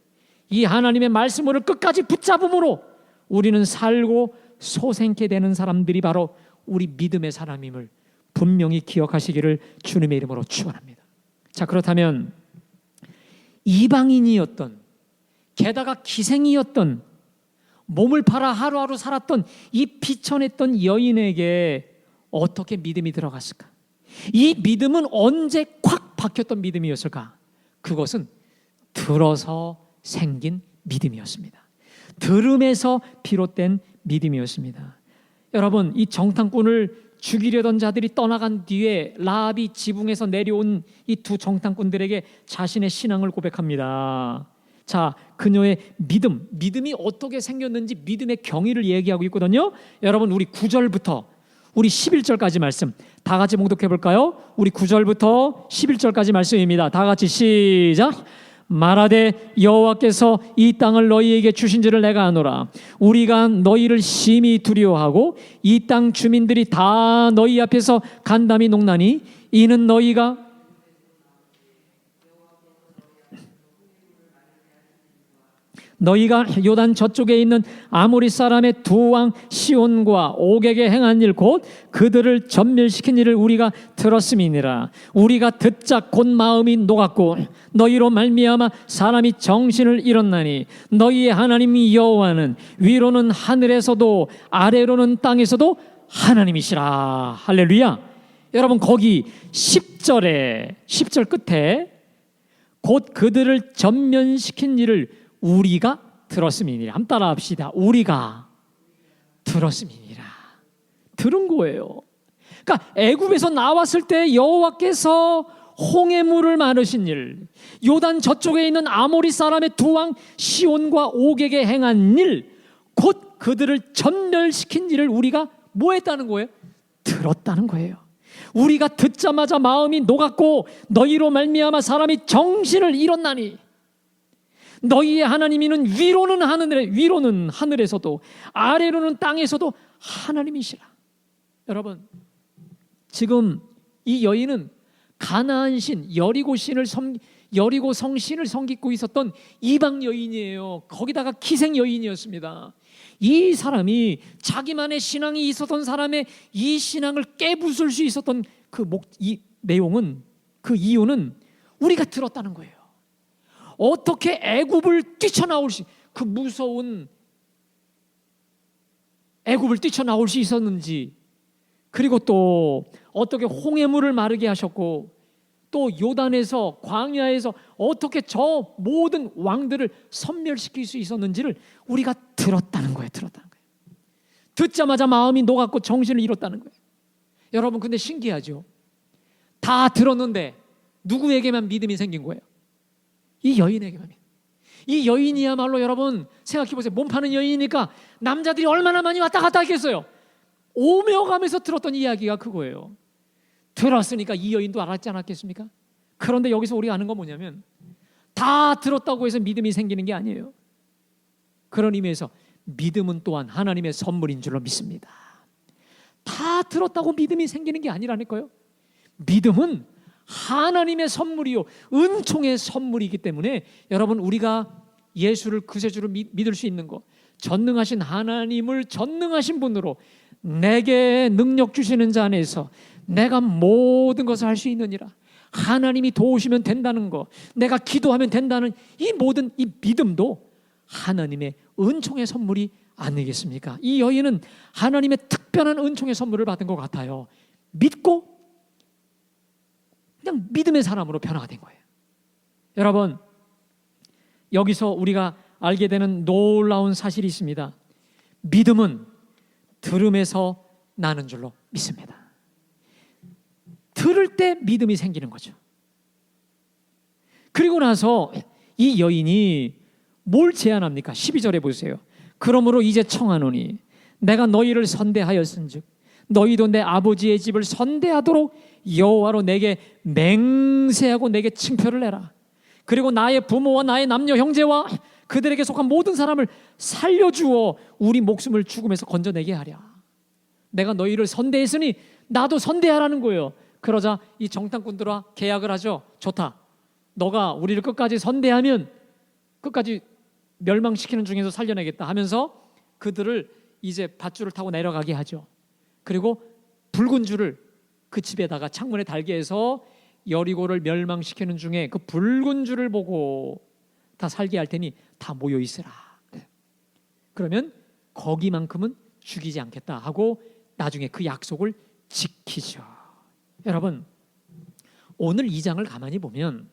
이 하나님의 말씀을 끝까지 붙잡음으로 우리는 살고 소생케 되는 사람들이 바로 우리 믿음의 사람임을 분명히 기억하시기를 주님의 이름으로 축원합니다. 자, 그렇다면 이방인이었던, 게다가 기생이었던, 몸을 팔아 하루하루 살았던 이 비천했던 여인에게 어떻게 믿음이 들어갔을까? 이 믿음은 언제 콱 박혔던 믿음이었을까? 그것은 들어서 생긴 믿음이었습니다. 들음에서 비롯된 믿음이었습니다. 여러분, 이 정탐꾼을 죽이려던 자들이 떠나간 뒤에 라합이 지붕에서 내려온 이 두 정탐꾼들에게 자신의 신앙을 고백합니다. 자, 그녀의 믿음이 어떻게 생겼는지 믿음의 경위를 얘기하고 있거든요. 여러분, 우리 9절부터 우리 11절까지 말씀 다 같이 봉독해 볼까요? 우리 9절부터 11절까지 말씀입니다. 다 같이 시작. 말하되 여호와께서 이 땅을 너희에게 주신지를 내가 아노라. 우리가 너희를 심히 두려워하고 이 땅 주민들이 다 너희 앞에서 간담이 녹나니 이는 너희가 요단 저쪽에 있는 아모리 사람의 두 왕 시온과 옥에게 행한 일 곧 그들을 전멸시킨 일을 우리가 들었음이니라. 우리가 듣자 곧 마음이 녹았고 너희로 말미암아 사람이 정신을 잃었나니 너희의 하나님 여호와는 위로는 하늘에서도 아래로는 땅에서도 하나님이시라. 할렐루야. 여러분, 거기 10절 끝에 곧 그들을 전면시킨 일을 우리가 들었음이니라. 한번 따라 합시다. 우리가 들었음이니라. 들은 거예요. 그러니까 애굽에서 나왔을 때 여호와께서 홍해물을 마르신 일, 요단 저쪽에 있는 아모리 사람의 두 왕 시온과 옥에게 행한 일, 곧 그들을 전멸시킨 일을 우리가 뭐 했다는 거예요? 들었다는 거예요. 우리가 듣자마자 마음이 녹았고 너희로 말미암아 사람이 정신을 잃었나니 너희의 하나님이는 위로는 하늘에서도 아래로는 땅에서도 하나님이시라. 여러분, 지금 이 여인은 가나안 신, 여리고 신을 여리고 성신을 섬기고 있었던 이방 여인이에요. 거기다가 기생 여인이었습니다. 이 사람이 자기만의 신앙이 있었던 사람의 이 신앙을 깨부술 수 있었던 이 내용은, 그 이유는 우리가 들었다는 거예요. 어떻게 애굽을 뛰쳐나올 수, 그 무서운 애굽을 뛰쳐나올 수 있었는지, 그리고 또 어떻게 홍해물을 마르게 하셨고, 또 요단에서, 광야에서 어떻게 저 모든 왕들을 섬멸시킬 수 있었는지를 우리가 들었다는 거예요. 듣자마자 마음이 녹았고 정신을 잃었다는 거예요. 여러분, 근데 신기하죠? 다 들었는데 누구에게만 믿음이 생긴 거예요? 이 여인에게만. 이 여인이야말로 여러분 생각해 보세요. 몸 파는 여인이니까 남자들이 얼마나 많이 왔다 갔다 했겠어요. 오며 가면서 들었던 이야기가 그거예요. 들었으니까 이 여인도 알았지 않았겠습니까? 그런데 여기서 우리가 아는 건 뭐냐면, 다 들었다고 해서 믿음이 생기는 게 아니에요. 그런 의미에서 믿음은 또한 하나님의 선물인 줄로 믿습니다. 다 들었다고 믿음이 생기는 게 아니라니까요. 믿음은 하나님의 선물이요, 은총의 선물이기 때문에 여러분, 우리가 예수를 구세주로 믿을 수 있는 것, 전능하신 하나님을 전능하신 분으로 내게 능력 주시는 자 안에서 내가 모든 것을 할 수 있느니라, 하나님이 도우시면 된다는 것, 내가 기도하면 된다는 이 모든 이 믿음도 하나님의 은총의 선물이 아니겠습니까? 이 여인은 하나님의 특별한 은총의 선물을 받은 것 같아요. 믿고 그냥 믿음의 사람으로 변화가 된 거예요. 여러분, 여기서 우리가 알게 되는 놀라운 사실이 있습니다. 믿음은 들음에서 나는 줄로 믿습니다. 들을 때 믿음이 생기는 거죠. 그리고 나서 이 여인이 뭘 제안합니까? 12절에 보세요. 그러므로 이제 청하노니 내가 너희를 선대하였은즉 너희도 내 아버지의 집을 선대하도록 여호와로 내게 맹세하고 내게 칭표를 내라. 그리고 나의 부모와 나의 남녀 형제와 그들에게 속한 모든 사람을 살려주어 우리 목숨을 죽음에서 건져내게 하랴. 내가 너희를 선대했으니 나도 선대하라는 거예요. 그러자 이 정탐꾼들과 계약을 하죠. 좋다, 너가 우리를 끝까지 선대하면 끝까지 멸망시키는 중에서 살려내겠다 하면서 그들을 이제 밧줄을 타고 내려가게 하죠. 그리고 붉은 줄을 그 집에다가 창문에 달게 해서 여리고를 멸망시키는 중에 그 붉은 줄을 보고 다 살게 할 테니 다 모여 있으라. 그러면 거기만큼은 죽이지 않겠다 하고 나중에 그 약속을 지키죠. 여러분, 오늘 이 장을 가만히 보면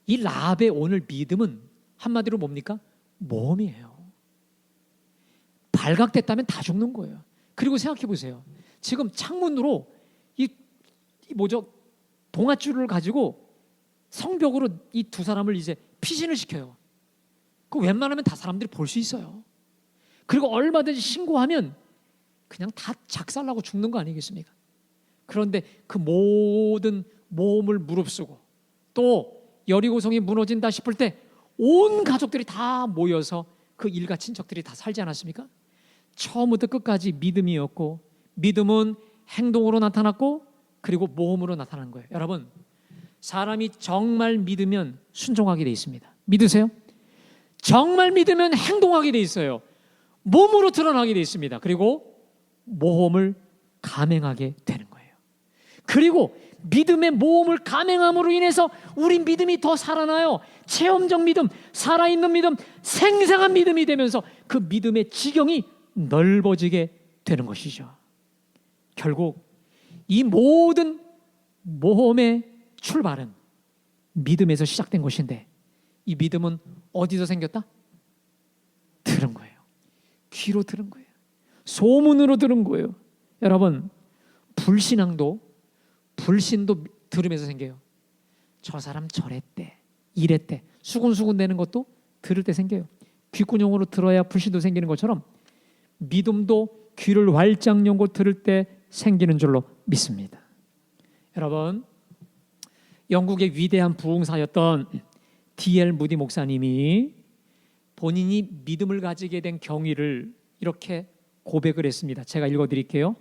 이 라합의 오늘 믿음은 한마디로 뭡니까? 모험이에요. 발각됐다면 다 죽는 거예요. 그리고 생각해 보세요. 지금 창문으로 이 뭐죠? 동아줄을 가지고 성벽으로 이 두 사람을 이제 피신을 시켜요. 그 웬만하면 다 사람들이 볼 수 있어요. 그리고 얼마든지 신고하면 그냥 다 작살나고 죽는 거 아니겠습니까? 그런데 그 모든 모험을 무릅쓰고 또 여리고성이 무너진다 싶을 때 온 가족들이 다 모여서 그 일가 친척들이 다 살지 않았습니까? 처음부터 끝까지 믿음이었고, 믿음은 행동으로 나타났고, 그리고 모험으로 나타난 거예요. 여러분, 사람이 정말 믿으면 순종하게 돼 있습니다. 믿으세요? 정말 믿으면 행동하게 돼 있어요. 몸으로 드러나게 돼 있습니다. 그리고 모험을 감행하게 되는 거예요. 그리고 믿음의 모험을 감행함으로 인해서 우리 믿음이 더 살아나요. 체험적 믿음, 살아있는 믿음, 생생한 믿음이 되면서 그 믿음의 지경이 넓어지게 되는 것이죠. 결국 이 모든 모험의 출발은 믿음에서 시작된 것인데, 이 믿음은 어디서 생겼다? 들은 거예요. 귀로 들은 거예요. 소문으로 들은 거예요. 여러분, 불신도 들으면서 생겨요. 저 사람 저랬대, 이랬대, 수군수군 되는 것도 들을 때 생겨요. 귓구녕으로 들어야 불신도 생기는 것처럼 믿음도 귀를 활짝 열고 들을 때 생기는 줄로 믿습니다. 여러분, 영국의 위대한 부흥사였던 D.L. 무디 목사님이 본인이 믿음을 가지게 된 경위를 이렇게 고백을 했습니다. 제가 읽어드릴게요.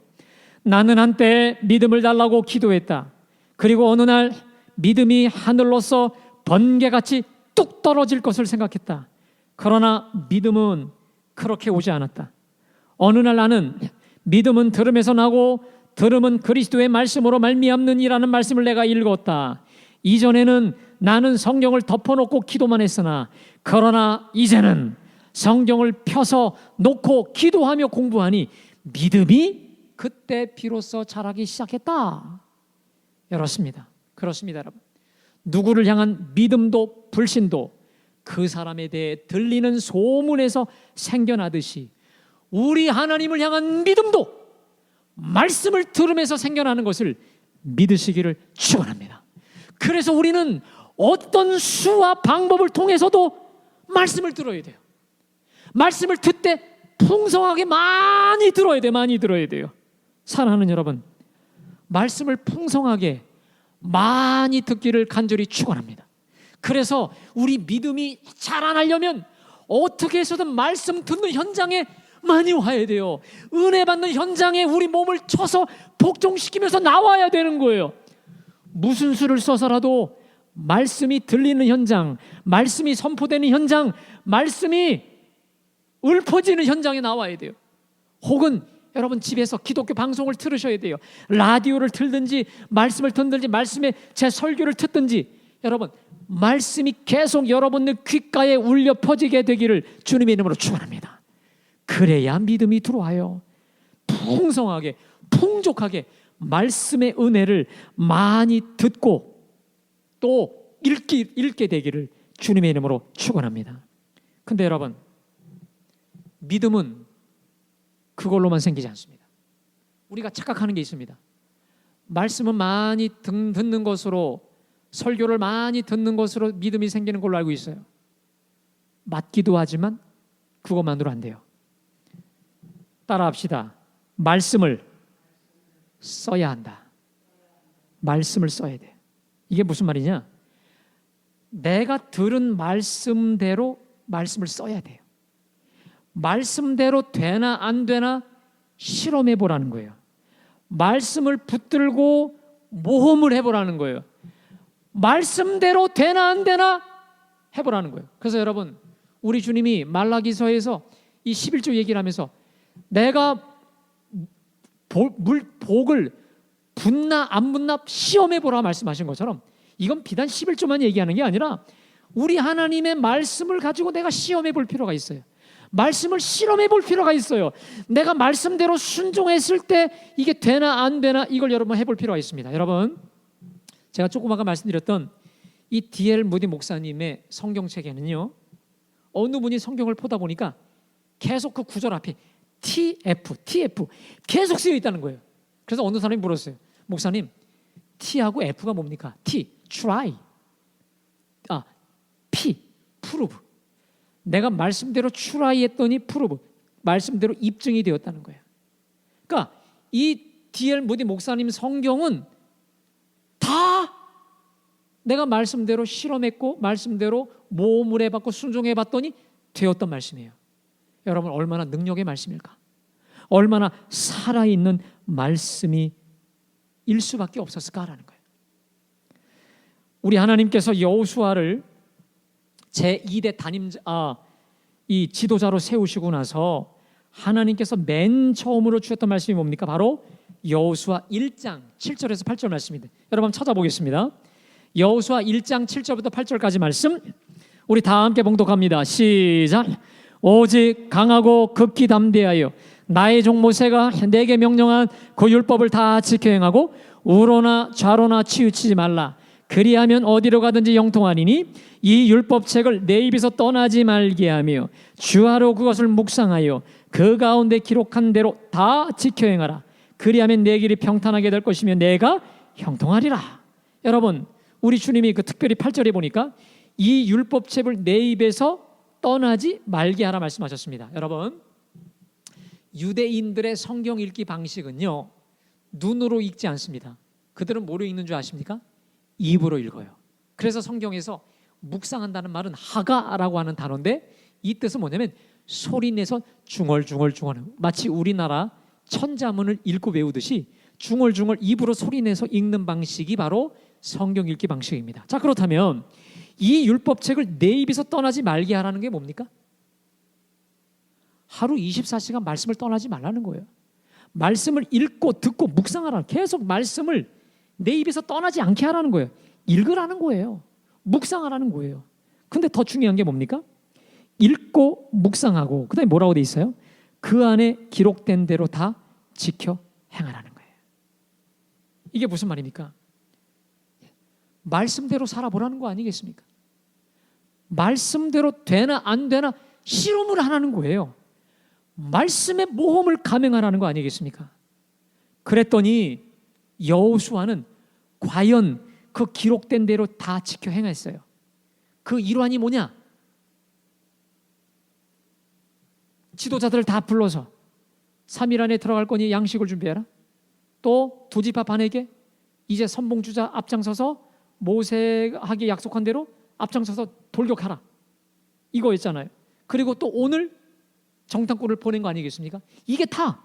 나는 한때 믿음을 달라고 기도했다. 그리고 어느 날 믿음이 하늘로서 번개같이 뚝 떨어질 것을 생각했다. 그러나 믿음은 그렇게 오지 않았다. 어느 날 나는 믿음은 들음에서 나고 들음은 그리스도의 말씀으로 말미암느니라는 말씀을 내가 읽었다. 이전에는 나는 성경을 덮어놓고 기도만 했으나 그러나 이제는 성경을 펴서 놓고 기도하며 공부하니 믿음이 그때 비로소 자라기 시작했다. 그렇습니다. 여러분. 누구를 향한 믿음도 불신도 그 사람에 대해 들리는 소문에서 생겨나듯이 우리 하나님을 향한 믿음도 말씀을 들으면서 생겨나는 것을 믿으시기를 축원합니다. 그래서 우리는 어떤 수와 방법을 통해서도 말씀을 들어야 돼요. 말씀을 듣되 풍성하게 많이 들어야 돼요. 많이 들어야 돼요. 사랑하는 여러분, 말씀을 풍성하게 많이 듣기를 간절히 축원합니다. 그래서 우리 믿음이 자라나려면 어떻게 해서든 말씀 듣는 현장에 많이 와야 돼요. 은혜 받는 현장에 우리 몸을 쳐서 복종시키면서 나와야 되는 거예요. 무슨 수를 써서라도 말씀이 들리는 현장, 말씀이 선포되는 현장, 말씀이 읊어지는 현장에 나와야 돼요. 혹은 여러분 집에서 기독교 방송을 들으셔야 돼요. 라디오를 틀든지 말씀을 듣든지 말씀의 제 설교를 듣든지 여러분 말씀이 계속 여러분의 귓가에 울려 퍼지게 되기를 주님의 이름으로 축원합니다. 그래야 믿음이 들어와요. 풍성하게 풍족하게 말씀의 은혜를 많이 듣고 또 읽게 되기를 주님의 이름으로 축원합니다. 근데 여러분 믿음은 그걸로만 생기지 않습니다. 우리가 착각하는 게 있습니다. 말씀은 많이 듣는 것으로 설교를 많이 듣는 것으로 믿음이 생기는 걸로 알고 있어요. 맞기도 하지만 그것만으로 안 돼요. 따라합시다. 말씀을 써야 한다. 말씀을 써야 돼. 이게 무슨 말이냐? 내가 들은 말씀대로 말씀을 써야 돼요. 말씀대로 되나 안 되나 실험해 보라는 거예요. 말씀을 붙들고 모험을 해보라는 거예요. 말씀대로 되나 안 되나 해보라는 거예요. 그래서 여러분 우리 주님이 말라기서에서 이 11조 얘기를 하면서 내가 복을 붙나 안 붙나 시험해 보라 말씀하신 것처럼 이건 비단 11조만 얘기하는 게 아니라 우리 하나님의 말씀을 가지고 내가 시험해 볼 필요가 있어요. 말씀을 실험해 볼 필요가 있어요. 내가 말씀대로 순종했을 때 이게 되나 안 되나 이걸 여러분 해볼 필요가 있습니다. 여러분 제가 조금 아까 말씀드렸던 이 D.L. 무디 목사님의 성경책에는요 어느 분이 성경을 보다 보니까 계속 그 구절 앞에 TF 계속 쓰여 있다는 거예요. 그래서 어느 사람이 물었어요. 목사님 T하고 F가 뭡니까? T, try P, prove. 내가 말씀대로 try 했더니 prove, 말씀대로 입증이 되었다는 거예요. 그러니까 이 D.L. 무디 목사님 성경은 다 내가 말씀대로 실험했고 말씀대로 모험을 해봤고 순종해봤더니 되었던 말씀이에요. 여러분 얼마나 능력의 말씀일까? 얼마나 살아있는 말씀이 일 수밖에 없었을까라는 거예요. 우리 하나님께서 여호수아를 제2대 이 지도자로 세우시고 나서 하나님께서 맨 처음으로 주셨던 말씀이 뭡니까? 바로 여호수아 1장 7절에서 8절 말씀입니다. 여러분 찾아보겠습니다. 여호수아 1장 7절부터 8절까지 말씀 우리 다 함께 봉독합니다. 시작. 오직 강하고 극히 담대하여 나의 종 모세가 내게 명령한 그 율법을 다 지켜 행하고 우로나 좌로나 치우치지 말라. 그리하면 어디로 가든지 영통하리니 이 율법책을 내 입에서 떠나지 말게 하며 주하로 그것을 묵상하여 그 가운데 기록한 대로 다 지켜 행하라. 그리하면 내 길이 평탄하게 될 것이며 내가 형통하리라. 여러분 우리 주님이 그 특별히 8절에 보니까 이 율법책을 내 입에서 떠나지 말게 하라 말씀하셨습니다. 여러분 유대인들의 성경 읽기 방식은요 눈으로 읽지 않습니다. 그들은 뭐로 읽는 줄 아십니까? 입으로 읽어요. 그래서 성경에서 묵상한다는 말은 하가라고 하는 단어인데 이 뜻은 뭐냐면 소리내서 중얼중얼 마치 우리나라 천자문을 읽고 외우듯이 중얼중얼 입으로 소리내서 읽는 방식이 바로 성경 읽기 방식입니다. 자, 그렇다면 이 율법책을 내 입에서 떠나지 말게 하라는 게 뭡니까? 하루 24시간 말씀을 떠나지 말라는 거예요. 말씀을 읽고 듣고 묵상하라. 계속 말씀을 내 입에서 떠나지 않게 하라는 거예요. 읽으라는 거예요. 묵상하라는 거예요. 근데 더 중요한 게 뭡니까? 읽고 묵상하고 그다음에 뭐라고 돼 있어요? 그 안에 기록된 대로 다 지켜 행하라는 거예요. 이게 무슨 말입니까? 말씀대로 살아보라는 거 아니겠습니까? 말씀대로 되나 안 되나 실험을 하라는 거예요. 말씀의 모험을 감행하라는 거 아니겠습니까? 그랬더니 여호수아는 과연 그 기록된 대로 다 지켜 행했어요. 그 일환이 뭐냐? 지도자들을 다 불러서 3일 안에 들어갈 거니 양식을 준비해라. 또 두 지파 반에게 이제 선봉주자 앞장서서 모세에게 약속한 대로 앞장서서 돌격하라. 이거였잖아요. 그리고 또 오늘 정탐꾼을 보낸 거 아니겠습니까? 이게 다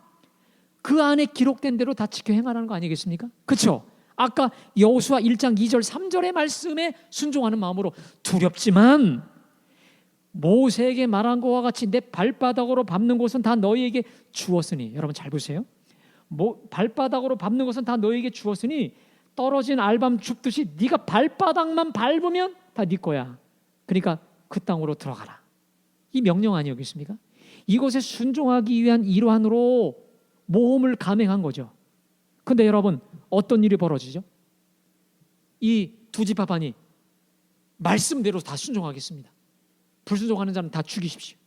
그 안에 기록된 대로 다 지켜 행하라는 거 아니겠습니까? 그렇죠? 아까 여호수아 1장 2절 3절의 말씀에 순종하는 마음으로 두렵지만 모세에게 말한 것과 같이 내 발바닥으로 밟는 곳은 다 너희에게 주었으니, 여러분 잘 보세요. 발바닥으로 밟는 것은 다 너희에게 주었으니 떨어진 알밤 줍듯이 네가 발바닥만 밟으면 다 네 거야. 그러니까 그 땅으로 들어가라. 이 명령 아니었겠습니까? 이것에 순종하기 위한 일환으로 모험을 감행한 거죠. 근데 여러분 어떤 일이 벌어지죠? 이 두 지파 반이 말씀대로 다 순종하겠습니다. 불순종하는 자는 다 죽이십시오.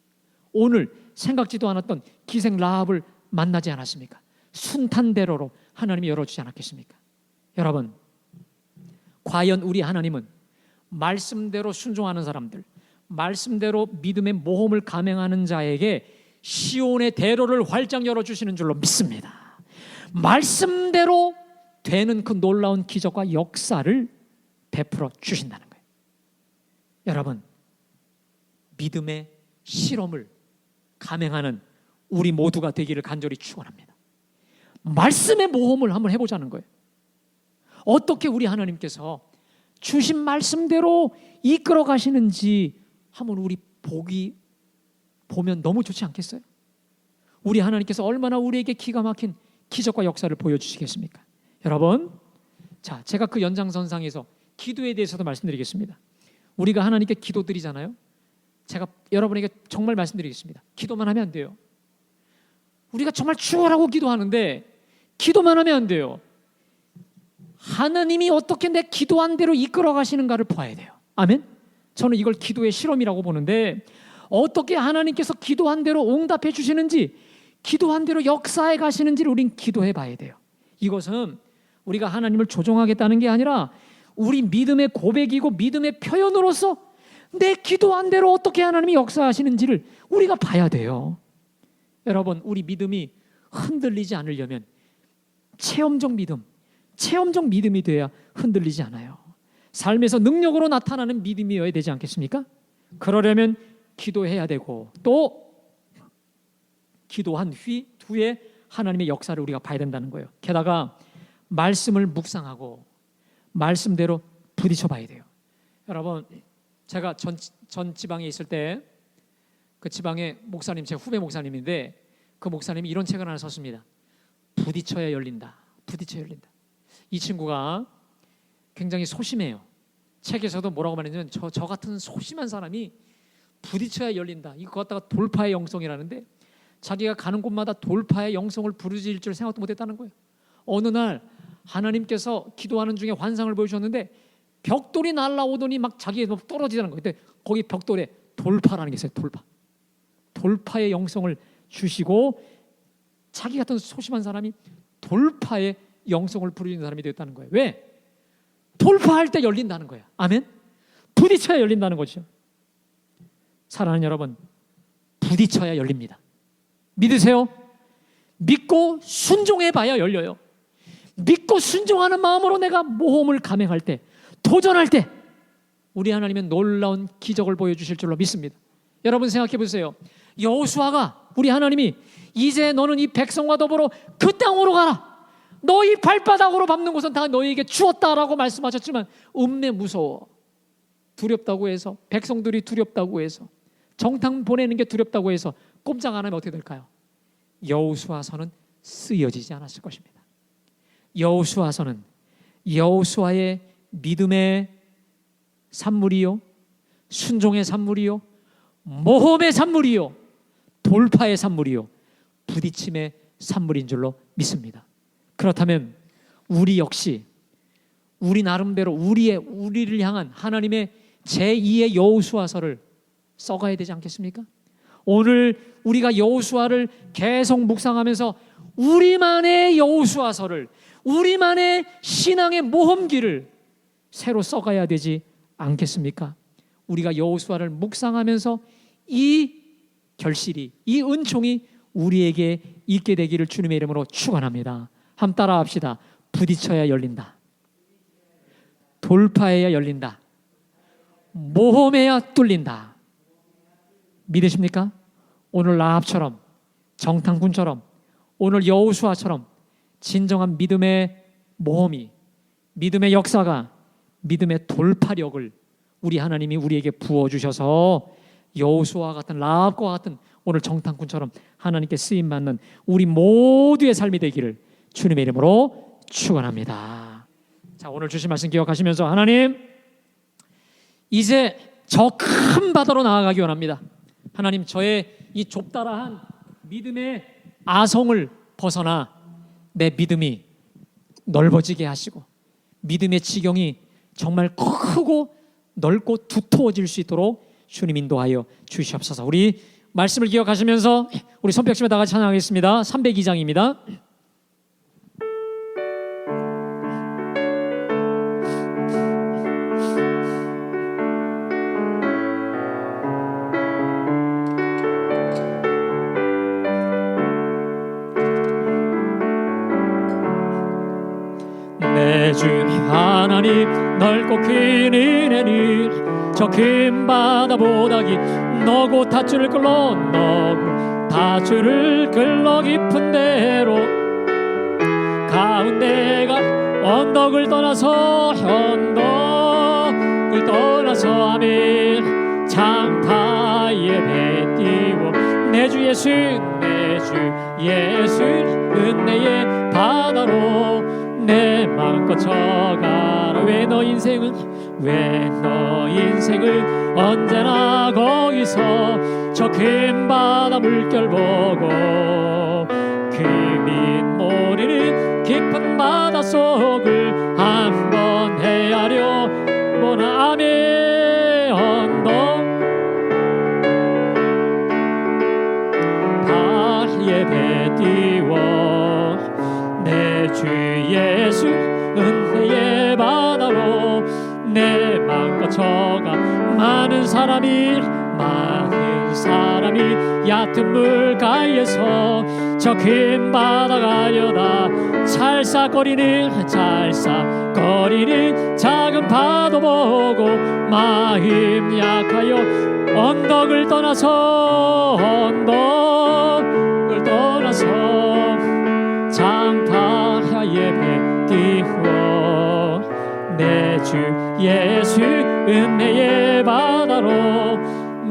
오늘 생각지도 않았던 기생 라합을 만나지 않았습니까? 순탄대로로 하나님이 열어주지 않았겠습니까? 여러분, 과연 우리 하나님은 말씀대로 순종하는 사람들, 말씀대로 믿음의 모험을 감행하는 자에게 시온의 대로를 활짝 열어주시는 줄로 믿습니다. 말씀대로 되는 그 놀라운 기적과 역사를 베풀어 주신다는 거예요. 여러분, 믿음의 실험을 감행하는 우리 모두가 되기를 간절히 축원합니다. 말씀의 모험을 한번 해보자는 거예요. 어떻게 우리 하나님께서 주신 말씀대로 이끌어 가시는지 한번 우리 보면 너무 좋지 않겠어요? 우리 하나님께서 얼마나 우리에게 기가 막힌 기적과 역사를 보여주시겠습니까? 여러분, 자, 제가 그 연장선상에서 기도에 대해서도 말씀드리겠습니다. 우리가 하나님께 기도드리잖아요. 제가 여러분에게 정말 말씀드리겠습니다. 기도만 하면 안 돼요. 우리가 정말 추월하고 기도하는데 기도만 하면 안 돼요. 하나님이 어떻게 내 기도한 대로 이끌어 가시는가를 봐야 돼요. 아멘? 저는 이걸 기도의 실험이라고 보는데 어떻게 하나님께서 기도한 대로 응답해 주시는지, 기도한 대로 역사해 가시는지를 우린 기도해 봐야 돼요. 이것은 우리가 하나님을 조종하겠다는 게 아니라 우리 믿음의 고백이고 믿음의 표현으로서 내 기도한 대로 어떻게 하나님이 역사하시는지를 우리가 봐야 돼요. 여러분, 우리 믿음이 흔들리지 않으려면 체험적 믿음이 돼야 흔들리지 않아요. 삶에서 능력으로 나타나는 믿음이어야 되지 않겠습니까? 그러려면 기도해야 되고 또 기도한 후에 하나님의 역사를 우리가 봐야 된다는 거예요. 게다가 말씀을 묵상하고 말씀대로 부딪혀 봐야 돼요. 여러분, 제가 전 지방에 있을 때 그 지방의 목사님, 제 후배 목사님인데 그 목사님이 이런 책을 하나 썼습니다. 부딪혀야 열린다. 부딪혀야 열린다. 이 친구가 굉장히 소심해요. 책에서도 뭐라고 말했냐면 저 같은 소심한 사람이 부딪혀야 열린다. 이거 갖다가 돌파의 영성이라는데 자기가 가는 곳마다 돌파의 영성을 부르짖을 줄 생각도 못했다는 거예요. 어느 날 하나님께서 기도하는 중에 환상을 보여주셨는데 벽돌이 날아오더니 막 자기가 떨어지는 거예요. 근데 거기 벽돌에 돌파라는 게 있어요. 돌파의 영성을 주시고 자기 같은 소심한 사람이 돌파의 영성을 부르짖는 사람이 되었다는 거예요. 왜? 돌파할 때 열린다는 거예요. 아멘? 부딪혀야 열린다는 거죠. 사랑하는 여러분, 부딪혀야 열립니다. 믿으세요? 믿고 순종해봐야 열려요. 믿고 순종하는 마음으로 내가 모험을 감행할 때, 도전할 때 우리 하나님은 놀라운 기적을 보여주실 줄로 믿습니다. 여러분 생각해 보세요. 여호수아가 우리 하나님이 이제 너는 이 백성과 더불어 그 땅으로 가라, 너희 발바닥으로 밟는 곳은 다 너희에게 주었다라고 말씀하셨지만 음매 무서워. 두렵다고 해서, 백성들이 두렵다고 해서, 정탐 보내는 게 두렵다고 해서 꼼짝 안 하면 어떻게 될까요? 여호수아서는 쓰여지지 않았을 것입니다. 여호수아서는 여호수아의 믿음의 산물이요, 순종의 산물이요, 모험의 산물이요, 돌파의 산물이요, 부딪힘의 산물인 줄로 믿습니다. 그렇다면 우리 역시 우리 나름대로 우리를 향한 하나님의 제2의 여호수아서를 써가야 되지 않겠습니까? 오늘 우리가 여호수아를 계속 묵상하면서 우리만의 여호수아서를, 우리만의 신앙의 모험기를 새로 써가야 되지 않겠습니까? 우리가 여호수아를 묵상하면서 이 결실이, 이 은총이 우리에게 있게 되기를 주님의 이름으로 축원합니다. 함 따라 합시다. 부딪혀야 열린다. 돌파해야 열린다. 모험해야 뚫린다. 믿으십니까? 오늘 라합처럼, 정탐꾼처럼, 오늘 여호수아처럼 진정한 믿음의 모험이, 믿음의 역사가, 믿음의 돌파력을 우리 하나님이 우리에게 부어주셔서 여호수아와 같은, 라합과 같은 오늘 정탐꾼처럼 하나님께 쓰임받는 우리 모두의 삶이 되기를 주님의 이름으로 축원합니다. 자, 오늘 주신 말씀 기억하시면서 하나님, 이제 저 큰 바다로 나아가기 원합니다. 하나님, 저의 이 좁다라한 믿음의 아성을 벗어나 내 믿음이 넓어지게 하시고 믿음의 지경이 정말 크고 넓고 두터워질 수 있도록 주님 인도하여 주시옵소서. 우리 말씀을 기억하시면서 우리 손뼉치며 다 같이 찬양하겠습니다. 302장입니다. 내 주 하나님 넓고 긴 은혜니 저 긴 바다보다 긴 너고 닷줄을 끌러 너고 닷줄을 끌러 깊은 데로 가운데가 언덕을 떠나서 아멘 장파에 배 띄워 내 주 예수 은혜의 바다로 내 마음껏 쳐가라. 왜 너 인생을 언제나 거기서 저 큰 바다 물결 보고 그 밑 모르는 깊은 바다 속을 한번 헤아려 보나. 아멘. 언덕 발에 배 띄워 내 주 예수 은혜의 바다로 내 마음껏 쳐가. 많은 사람이 얕은 물가에서 저 큰 바다 가려다 찰싹거리는 작은 파도 보고 마음 약하여 언덕을 떠나서 장파에 배 띄워 내 주 예수 은혜의 바다로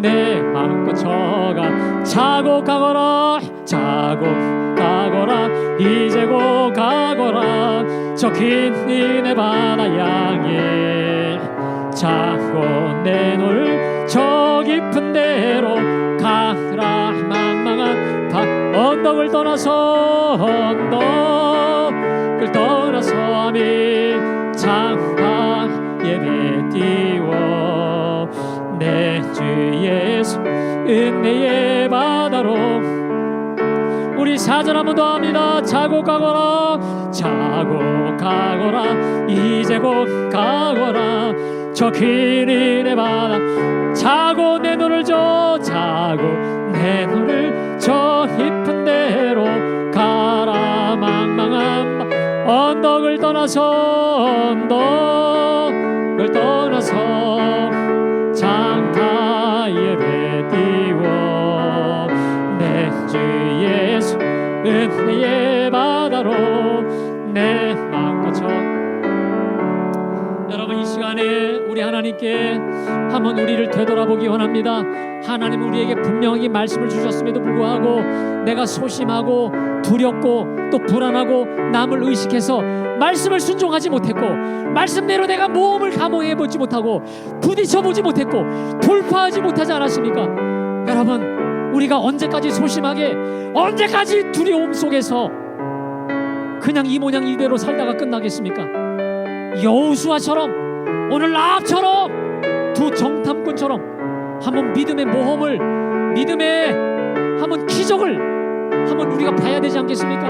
내 마음껏 쳐가. 자고 가거라 이제 곧 가거라 저 긴 은혜 바다 향해 자고 내놓을 저 깊은 데로 가라. 망망한 언덕을 떠나서 아멘 장파에 배 띄워 내 주 예수 은혜의 바다로. 우리 4절 한 번 더 합니다. 자고 가거라 이제 곧 가거라 저 긴 은혜 바다. 자고 내 눈을 저 깊은 데로 가라. 망망한 언덕을 떠나서 장파에 배 띄워 내 주 예수 은혜의 바다로 내 여러분, 이 시간에 우리 하나님께 한번 우리를 되돌아보기 원합니다. 하나님 우리에게 분명히 말씀을 주셨음에도 불구하고 내가 소심하고 두렵고 또 불안하고 남을 의식해서 말씀을 순종하지 못했고, 말씀대로 내가 모험을 감행해보지 못하고 부딪혀보지 못했고 돌파하지 못하지 않았습니까? 여러분, 우리가 언제까지 소심하게, 언제까지 두려움 속에서 그냥 이 모양 이대로 살다가 끝나겠습니까? 여호수아처럼, 오늘 라합처럼, 두 정탐꾼처럼 한번 믿음의 모험을, 믿음의 한번 기적을 한번 우리가 봐야 되지 않겠습니까?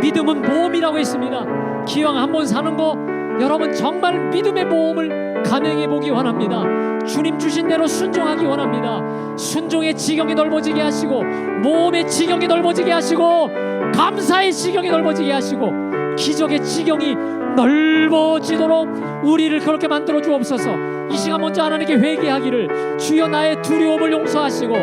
믿음은 모험이라고 했습니다. 기왕 한번 사는 거 여러분 정말 믿음의 모험을 감행해 보기 원합니다. 주님 주신 대로 순종하기 원합니다. 순종의 지경이 넓어지게 하시고, 모험의 지경이 넓어지게 하시고, 감사의 지경이 넓어지게 하시고, 기적의 지경이 넓어지도록 우리를 그렇게 만들어 주옵소서. 이 시간 먼저 하나님께 회개하기를, 주여 나의 두려움을 용서하시고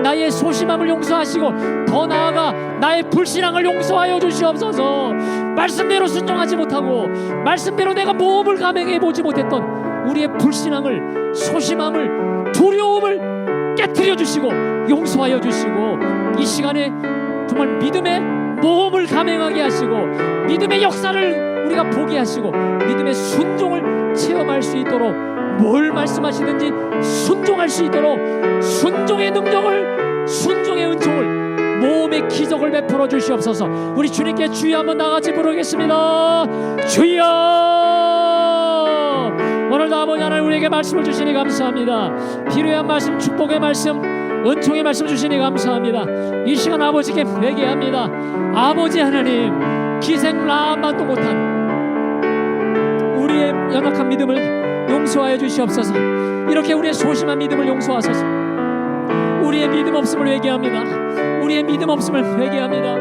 나의 소심함을 용서하시고 더 나아가 나의 불신앙을 용서하여 주시옵소서. 말씀대로 순종하지 못하고 말씀대로 내가 모험을 감행해 보지 못했던 우리의 불신앙을, 소심함을, 두려움을 깨트려 주시고 용서하여 주시고, 이 시간에 정말 믿음의 모험을 감행하게 하시고 믿음의 역사를 우리가 보게 하시고 믿음의 순종을 체험할 수 있도록, 뭘 말씀하시든지 순종할 수 있도록 순종의 능력을, 순종의 은총을, 모험의 기적을 베풀어 주시옵소서. 우리 주님께 주여 한번 나같이 부르겠습니다. 주여! 오늘도 아버지 하나님 우리에게 말씀을 주시니 감사합니다. 필요한 말씀, 축복의 말씀, 은총의 말씀 주시니 감사합니다. 이 시간 아버지께 회개합니다. 아버지 하나님, 기생 라합만도 못한 우리의 연약한 믿음을 용서하여 주시옵소서. 이렇게 우리의 소심한 믿음을 용서하소서. 우리의 믿음 없음을 회개합니다. 우리의 믿음 없음을 회개합니다.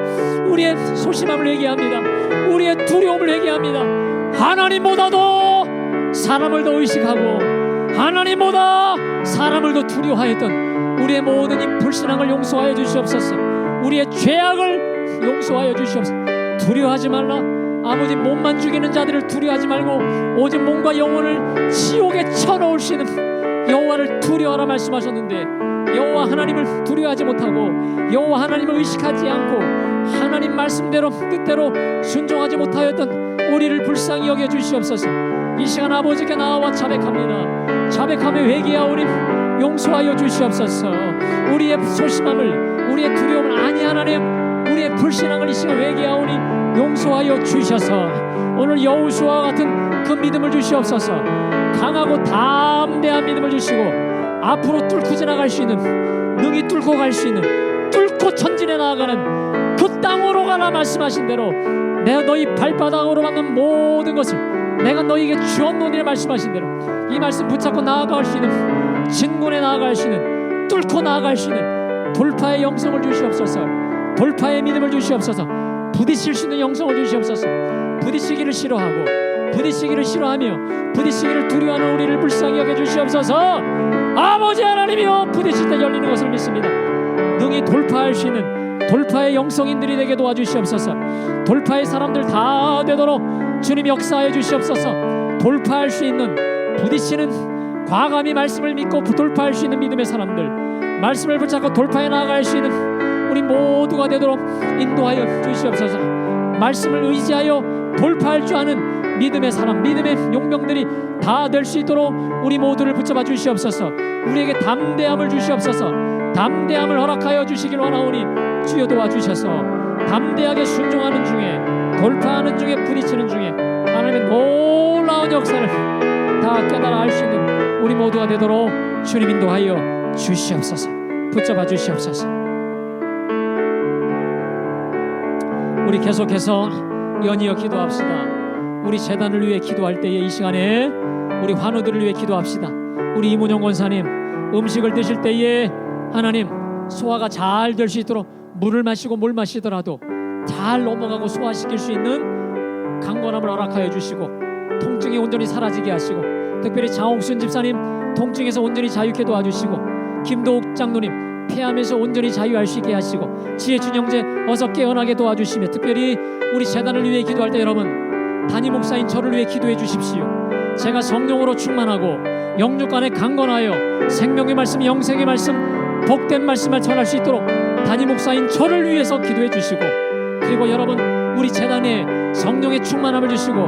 우리의 소심함을 회개합니다. 우리의 두려움을 회개합니다. 하나님보다도 사람을 더 의식하고 하나님보다 사람을 더 두려워하였던 우리의 모든 이 불신앙을 용서하여 주시옵소서. 우리의 죄악을 용서하여 주시옵소서. 두려워하지 말라. 아버지, 몸만 죽이는 자들을 두려워하지 말고 오직 몸과 영혼을 지옥에 쳐넣을 수 있는 여호와를 두려워하라 말씀하셨는데, 여호와 하나님을 두려워하지 못하고 여호와 하나님을 의식하지 않고 하나님 말씀대로 뜻대로 순종하지 못하였던 우리를 불쌍히 여겨 주시옵소서. 이 시간 아버지께 나와 자백합니다. 자백하며 회개하오니 용서하여 주시옵소서. 우리의 소심함을, 우리의 두려움을, 아니 하나님 우리의 불신앙을 이 시간 회개하오니 용서하여 주셔서 오늘 여호수아와 같은 그 믿음을 주시옵소서. 강하고 담대한 믿음을 주시고 앞으로 뚫고 지나갈 수 있는, 능히 뚫고 갈 수 있는, 뚫고 전진해 나아가는 그 땅으로 가라 말씀하신 대로 내가 너희 발바닥으로 받는 모든 것을 내가 너희에게 주었노니 말씀하신 대로 이 말씀 붙잡고 나아갈 수 있는, 진군에 나아갈 수 있는, 뚫고 나아갈 수 있는 돌파의 영성을 주시옵소서. 돌파의 믿음을 주시옵소서. 부딪힐 수 있는 영성을 주시옵소서. 부딪히기를 싫어하고 부딪히기를 싫어하며 부딪히기를 두려워하는 우리를 불쌍히 여겨 주시옵소서. 아버지 하나님이여, 부딪힐 때 열리는 것을 믿습니다. 능히 돌파할 수 있는 돌파의 영성인들이 되게 도와주시옵소서. 돌파의 사람들 다 되도록 주님 역사하여 주시옵소서. 돌파할 수 있는, 부딪히는, 과감히 말씀을 믿고 돌파할 수 있는 믿음의 사람들, 말씀을 붙잡고 돌파해 나아갈 수 있는 우리 모두가 되도록 인도하여 주시옵소서. 말씀을 의지하여 돌파할 줄 아는 믿음의 사람, 믿음의 용병들이 다 될 수 있도록 우리 모두를 붙잡아 주시옵소서. 우리에게 담대함을 주시옵소서. 담대함을 허락하여 주시길 원하오니 주여 도와주셔서 담대하게 순종하는 중에, 돌파하는 중에, 부딪히는 중에 하나님의 놀라운 역사를 다 깨달아 알 수 있는 우리 모두가 되도록 주님 인도하여 주시옵소서. 붙잡아 주시옵소서. 우리 계속해서 연이어 기도합시다. 우리 재단을 위해 기도할 때에 이 시간에 우리 환우들을 위해 기도합시다. 우리 이문영 권사님, 음식을 드실 때에 하나님 소화가 잘 될 수 있도록 물을 마시고 뭘 마시더라도 잘 넘어가고 소화시킬 수 있는 강건함을 허락하여 주시고, 통증이 온전히 사라지게 하시고, 특별히 장옥순 집사님 통증에서 온전히 자유케 도와주시고, 김도욱 장로님 폐암에서 온전히 자유할 수 있게 하시고, 지혜준 형제 어서 깨어나게 도와주시며, 특별히 우리 재단을 위해 기도할 때 여러분, 담임 목사인 저를 위해 기도해 주십시오. 제가 성령으로 충만하고 영육 간에 강건하여 생명의 말씀, 영생의 말씀, 복된 말씀을 전할 수 있도록 담임 목사인 저를 위해서 기도해 주시고, 그리고 여러분 우리 재단에 성령의 충만함을 주시고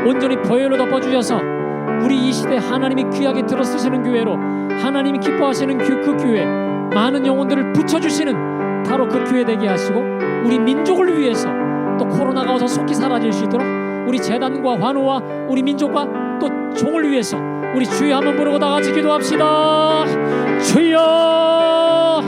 온전히 보혈로 덮어주셔서 우리 이 시대 하나님이 귀하게 들어쓰시는 교회로, 하나님이 기뻐하시는 그 교회, 많은 영혼들을 붙여주시는 바로 그 교회 되게 하시고, 우리 민족을 위해서 또 코로나가 어서 속히 사라질 수 있도록 우리 재단과 환우와 우리 민족과 또 종을 위해서 우리 주여 한번 부르고 다 같이 기도합시다. 주여,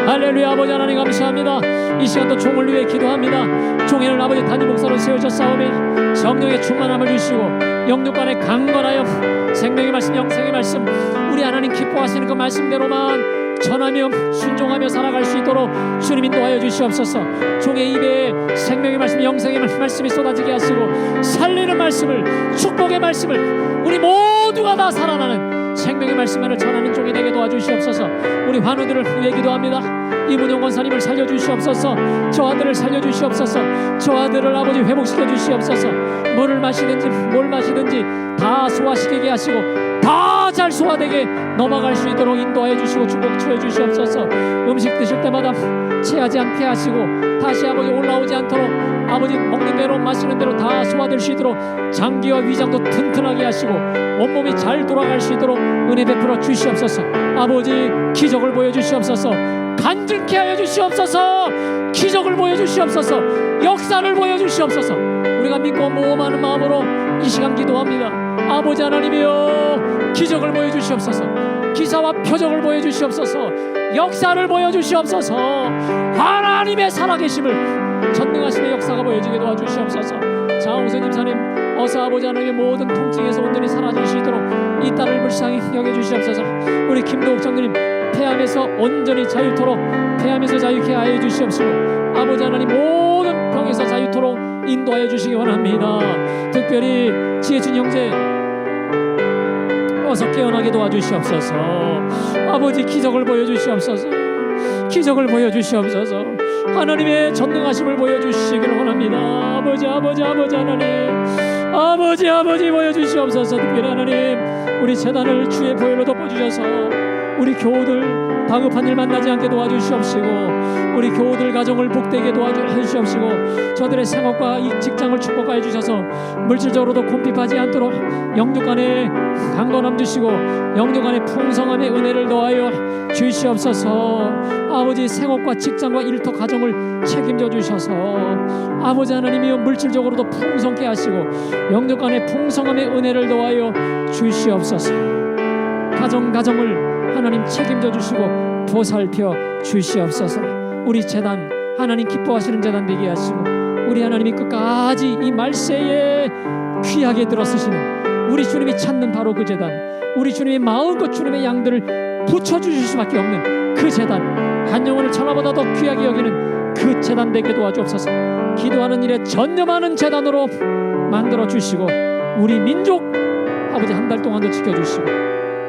할렐루야. 아버지 하나님 감사합니다. 이 시간도 종을 위해 기도합니다. 종에는 아버지 담임 목사로 세워졌사오매 성령의 충만함을 주시고 영육 간에 강건하여 생명의 말씀, 영생의 말씀, 우리 하나님 기뻐하시는 그 말씀대로만 전하며 순종하며 살아갈 수 있도록 주님 인도하여 주시옵소서. 종의 입에 생명의 말씀, 영생의 말씀이 쏟아지게 하시고 살리는 말씀을, 축복의 말씀을 우리 모두가 다 살아나는 생명의 말씀을 전하는 종이 되게 도와주시옵소서. 우리 환우들을 위해 기도합니다. 이문영 권사님을 살려주시옵소서. 저 아들을 살려주시옵소서. 저 아들을 아버지 회복시켜 주시옵소서. 뭐를 마시든지 뭘 마시든지 다 소화시키게 하시고 다 잘 소화되게 넘어갈 수 있도록 인도하여 주시고 축복 주여 주시옵소서. 음식 드실 때마다 체하지 않게 하시고 다시 아버지 올라오지 않도록 아버지 먹는 대로 마시는 대로 다 소화될 수 있도록 장기와 위장도 튼튼하게 하시고 온몸이 잘 돌아갈 수 있도록 은혜 베풀어 주시옵소서. 아버지 기적을 보여주시옵소서. 간증케 하여 주시옵소서. 기적을 보여주시옵소서. 역사를 보여주시옵소서. 우리가 믿고 모험하는 마음으로 이 시간 기도합니다. 아버지 하나님이여, 기적을 보여주시옵소서. 기사와 표적을 보여주시옵소서. 역사를 보여주시옵소서. 하나님의 살아계심을 전능하심의 역사가 보여지게 도와주시옵소서. 장홍선 집사님 어서 아버지 하나님의 모든 통증에서 온전히 사라질 수 있도록 이 딸을 불쌍히 여겨주시옵소서. 우리 김도욱 장로님 폐암에서 온전히 자유토록 폐암에서 자유케 하여 주시옵시고 아버지 하나님 모든 병에서 자유토록 인도하여 주시기 원합니다. 특별히 지혜준 형제 어서 깨어나게 도와주시옵소서. 아버지 기적을 보여주시옵소서. 기적을 보여주시옵소서. 하나님의 전능하심을 보여주시기를 원합니다. 아버지 하나님, 아버지 보여주시옵소서. 특별히 하나님 우리 재단을 주의 보혈로 덮어주셔서 우리 교우들 다급한 일 만나지 않게 도와주시옵시고 우리 교우들 가정을 복되게 도와주시옵시고 저들의 생업과 이 직장을 축복하여 주셔서 물질적으로도 곰핍하지 않도록 영육 간에 강건함 주시고 영육 간에 풍성함의 은혜를 더하여 주시옵소서. 아버지 생업과 직장과 일터 가정을 책임져 주셔서 아버지 하나님이여 물질적으로도 풍성케 하시고 영육 간에 풍성함의 은혜를 더하여 주시옵소서. 가정을 하나님 책임져 주시고 보살펴 주시옵소서. 우리 재단 하나님 기뻐하시는 재단 되게 하시고 우리 하나님이 끝까지 이 말세에 귀하게 들어쓰시는 우리 주님이 찾는 바로 그 재단, 우리 주님이 마음껏 주님의 양들을 붙여주실 수밖에 없는 그 재단, 한 영혼을 천하보다 더 귀하게 여기는 그 재단 되게 도와주옵소서. 기도하는 일에 전념하는 재단으로 만들어 주시고 우리 민족 아버지 한 달 동안도 지켜주시고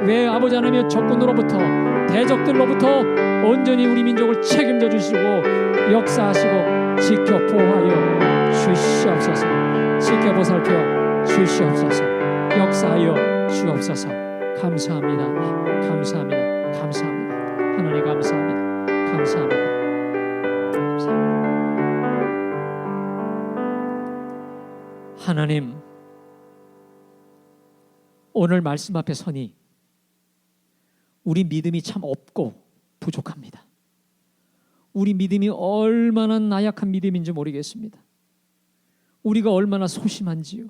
왜 아버지 하나님의 적군으로부터 대적들로부터 온전히 우리 민족을 책임져 주시고 역사하시고 지켜 보호하여 주시옵소서. 지켜 보살펴 주시옵소서. 역사하여 주옵소서. 감사합니다. 하나님 감사합니다. 하나님, 오늘 말씀 앞에 서니 우리 믿음이 참 없고 부족합니다. 우리 믿음이 얼마나 나약한 믿음인지 모르겠습니다. 우리가 얼마나 소심한지요,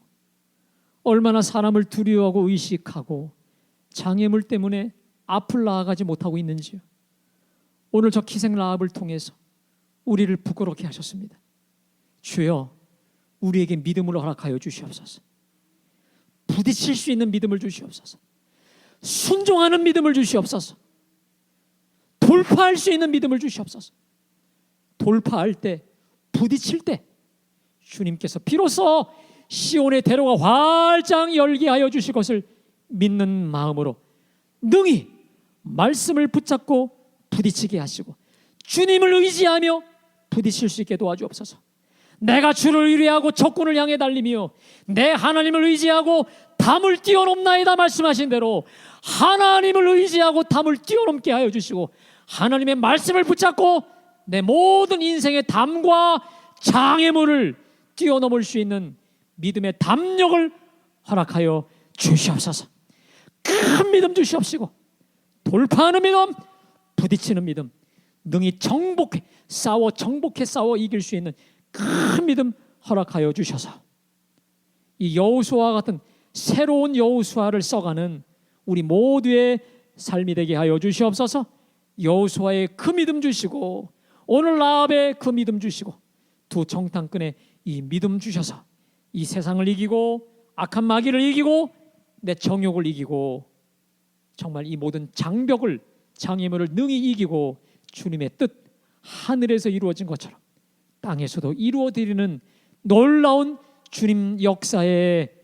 얼마나 사람을 두려워하고 의식하고 장애물 때문에 앞을 나아가지 못하고 있는지요. 오늘 저 기생 라합을 통해서 우리를 부끄럽게 하셨습니다. 주여, 우리에게 믿음을 허락하여 주시옵소서. 부딪힐 수 있는 믿음을 주시옵소서. 순종하는 믿음을 주시옵소서. 돌파할 수 있는 믿음을 주시옵소서. 돌파할 때, 부딪힐 때 주님께서 비로소 시온의 대로가 활짝 열게 하여 주실 것을 믿는 마음으로 능히 말씀을 붙잡고 부딪히게 하시고 주님을 의지하며 부딪힐 수 있게 도와주옵소서. 내가 주를 의뢰하고 적군을 향해 달리며 내 하나님을 의지하고 담을 뛰어넘나이다 말씀하신 대로 하나님을 의지하고 담을 뛰어넘게 하여 주시고 하나님의 말씀을 붙잡고 내 모든 인생의 담과 장애물을 뛰어넘을 수 있는 믿음의 담력을 허락하여 주시옵소서. 큰 믿음 주시옵시고 돌파하는 믿음, 부딪히는 믿음, 능히 정복해 싸워 이길 수 있는 큰 믿음 허락하여 주셔서 이 여호수아와 같은 새로운 여호수아를 써가는 우리 모두의 삶이 되게 하여 주시옵소서. 여호수아의 그 믿음 주시고 오늘 라합의 그 믿음 주시고 두 정탐꾼의 이 믿음 주셔서 이 세상을 이기고 악한 마귀를 이기고 내 정욕을 이기고 정말 이 모든 장애물을 능히 이기고 주님의 뜻 하늘에서 이루어진 것처럼 땅에서도 이루어드리는 놀라운 주님 역사의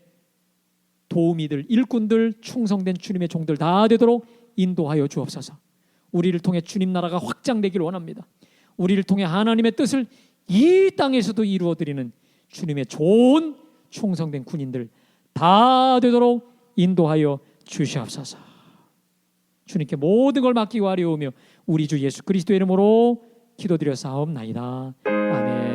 도움이 될 일꾼들, 충성된 주님의 종들 다 되도록 인도하여 주옵소서. 우리를 통해 주님 나라가 확장되기를 원합니다. 우리를 통해 하나님의 뜻을 이 땅에서도 이루어드리는 주님의 좋은 충성된 군인들 다 되도록 인도하여 주시옵소서. 주님께 모든 걸 맡기고 아뢰오며 우리 주 예수 그리스도의 이름으로 기도드려 사옵나이다. 아멘.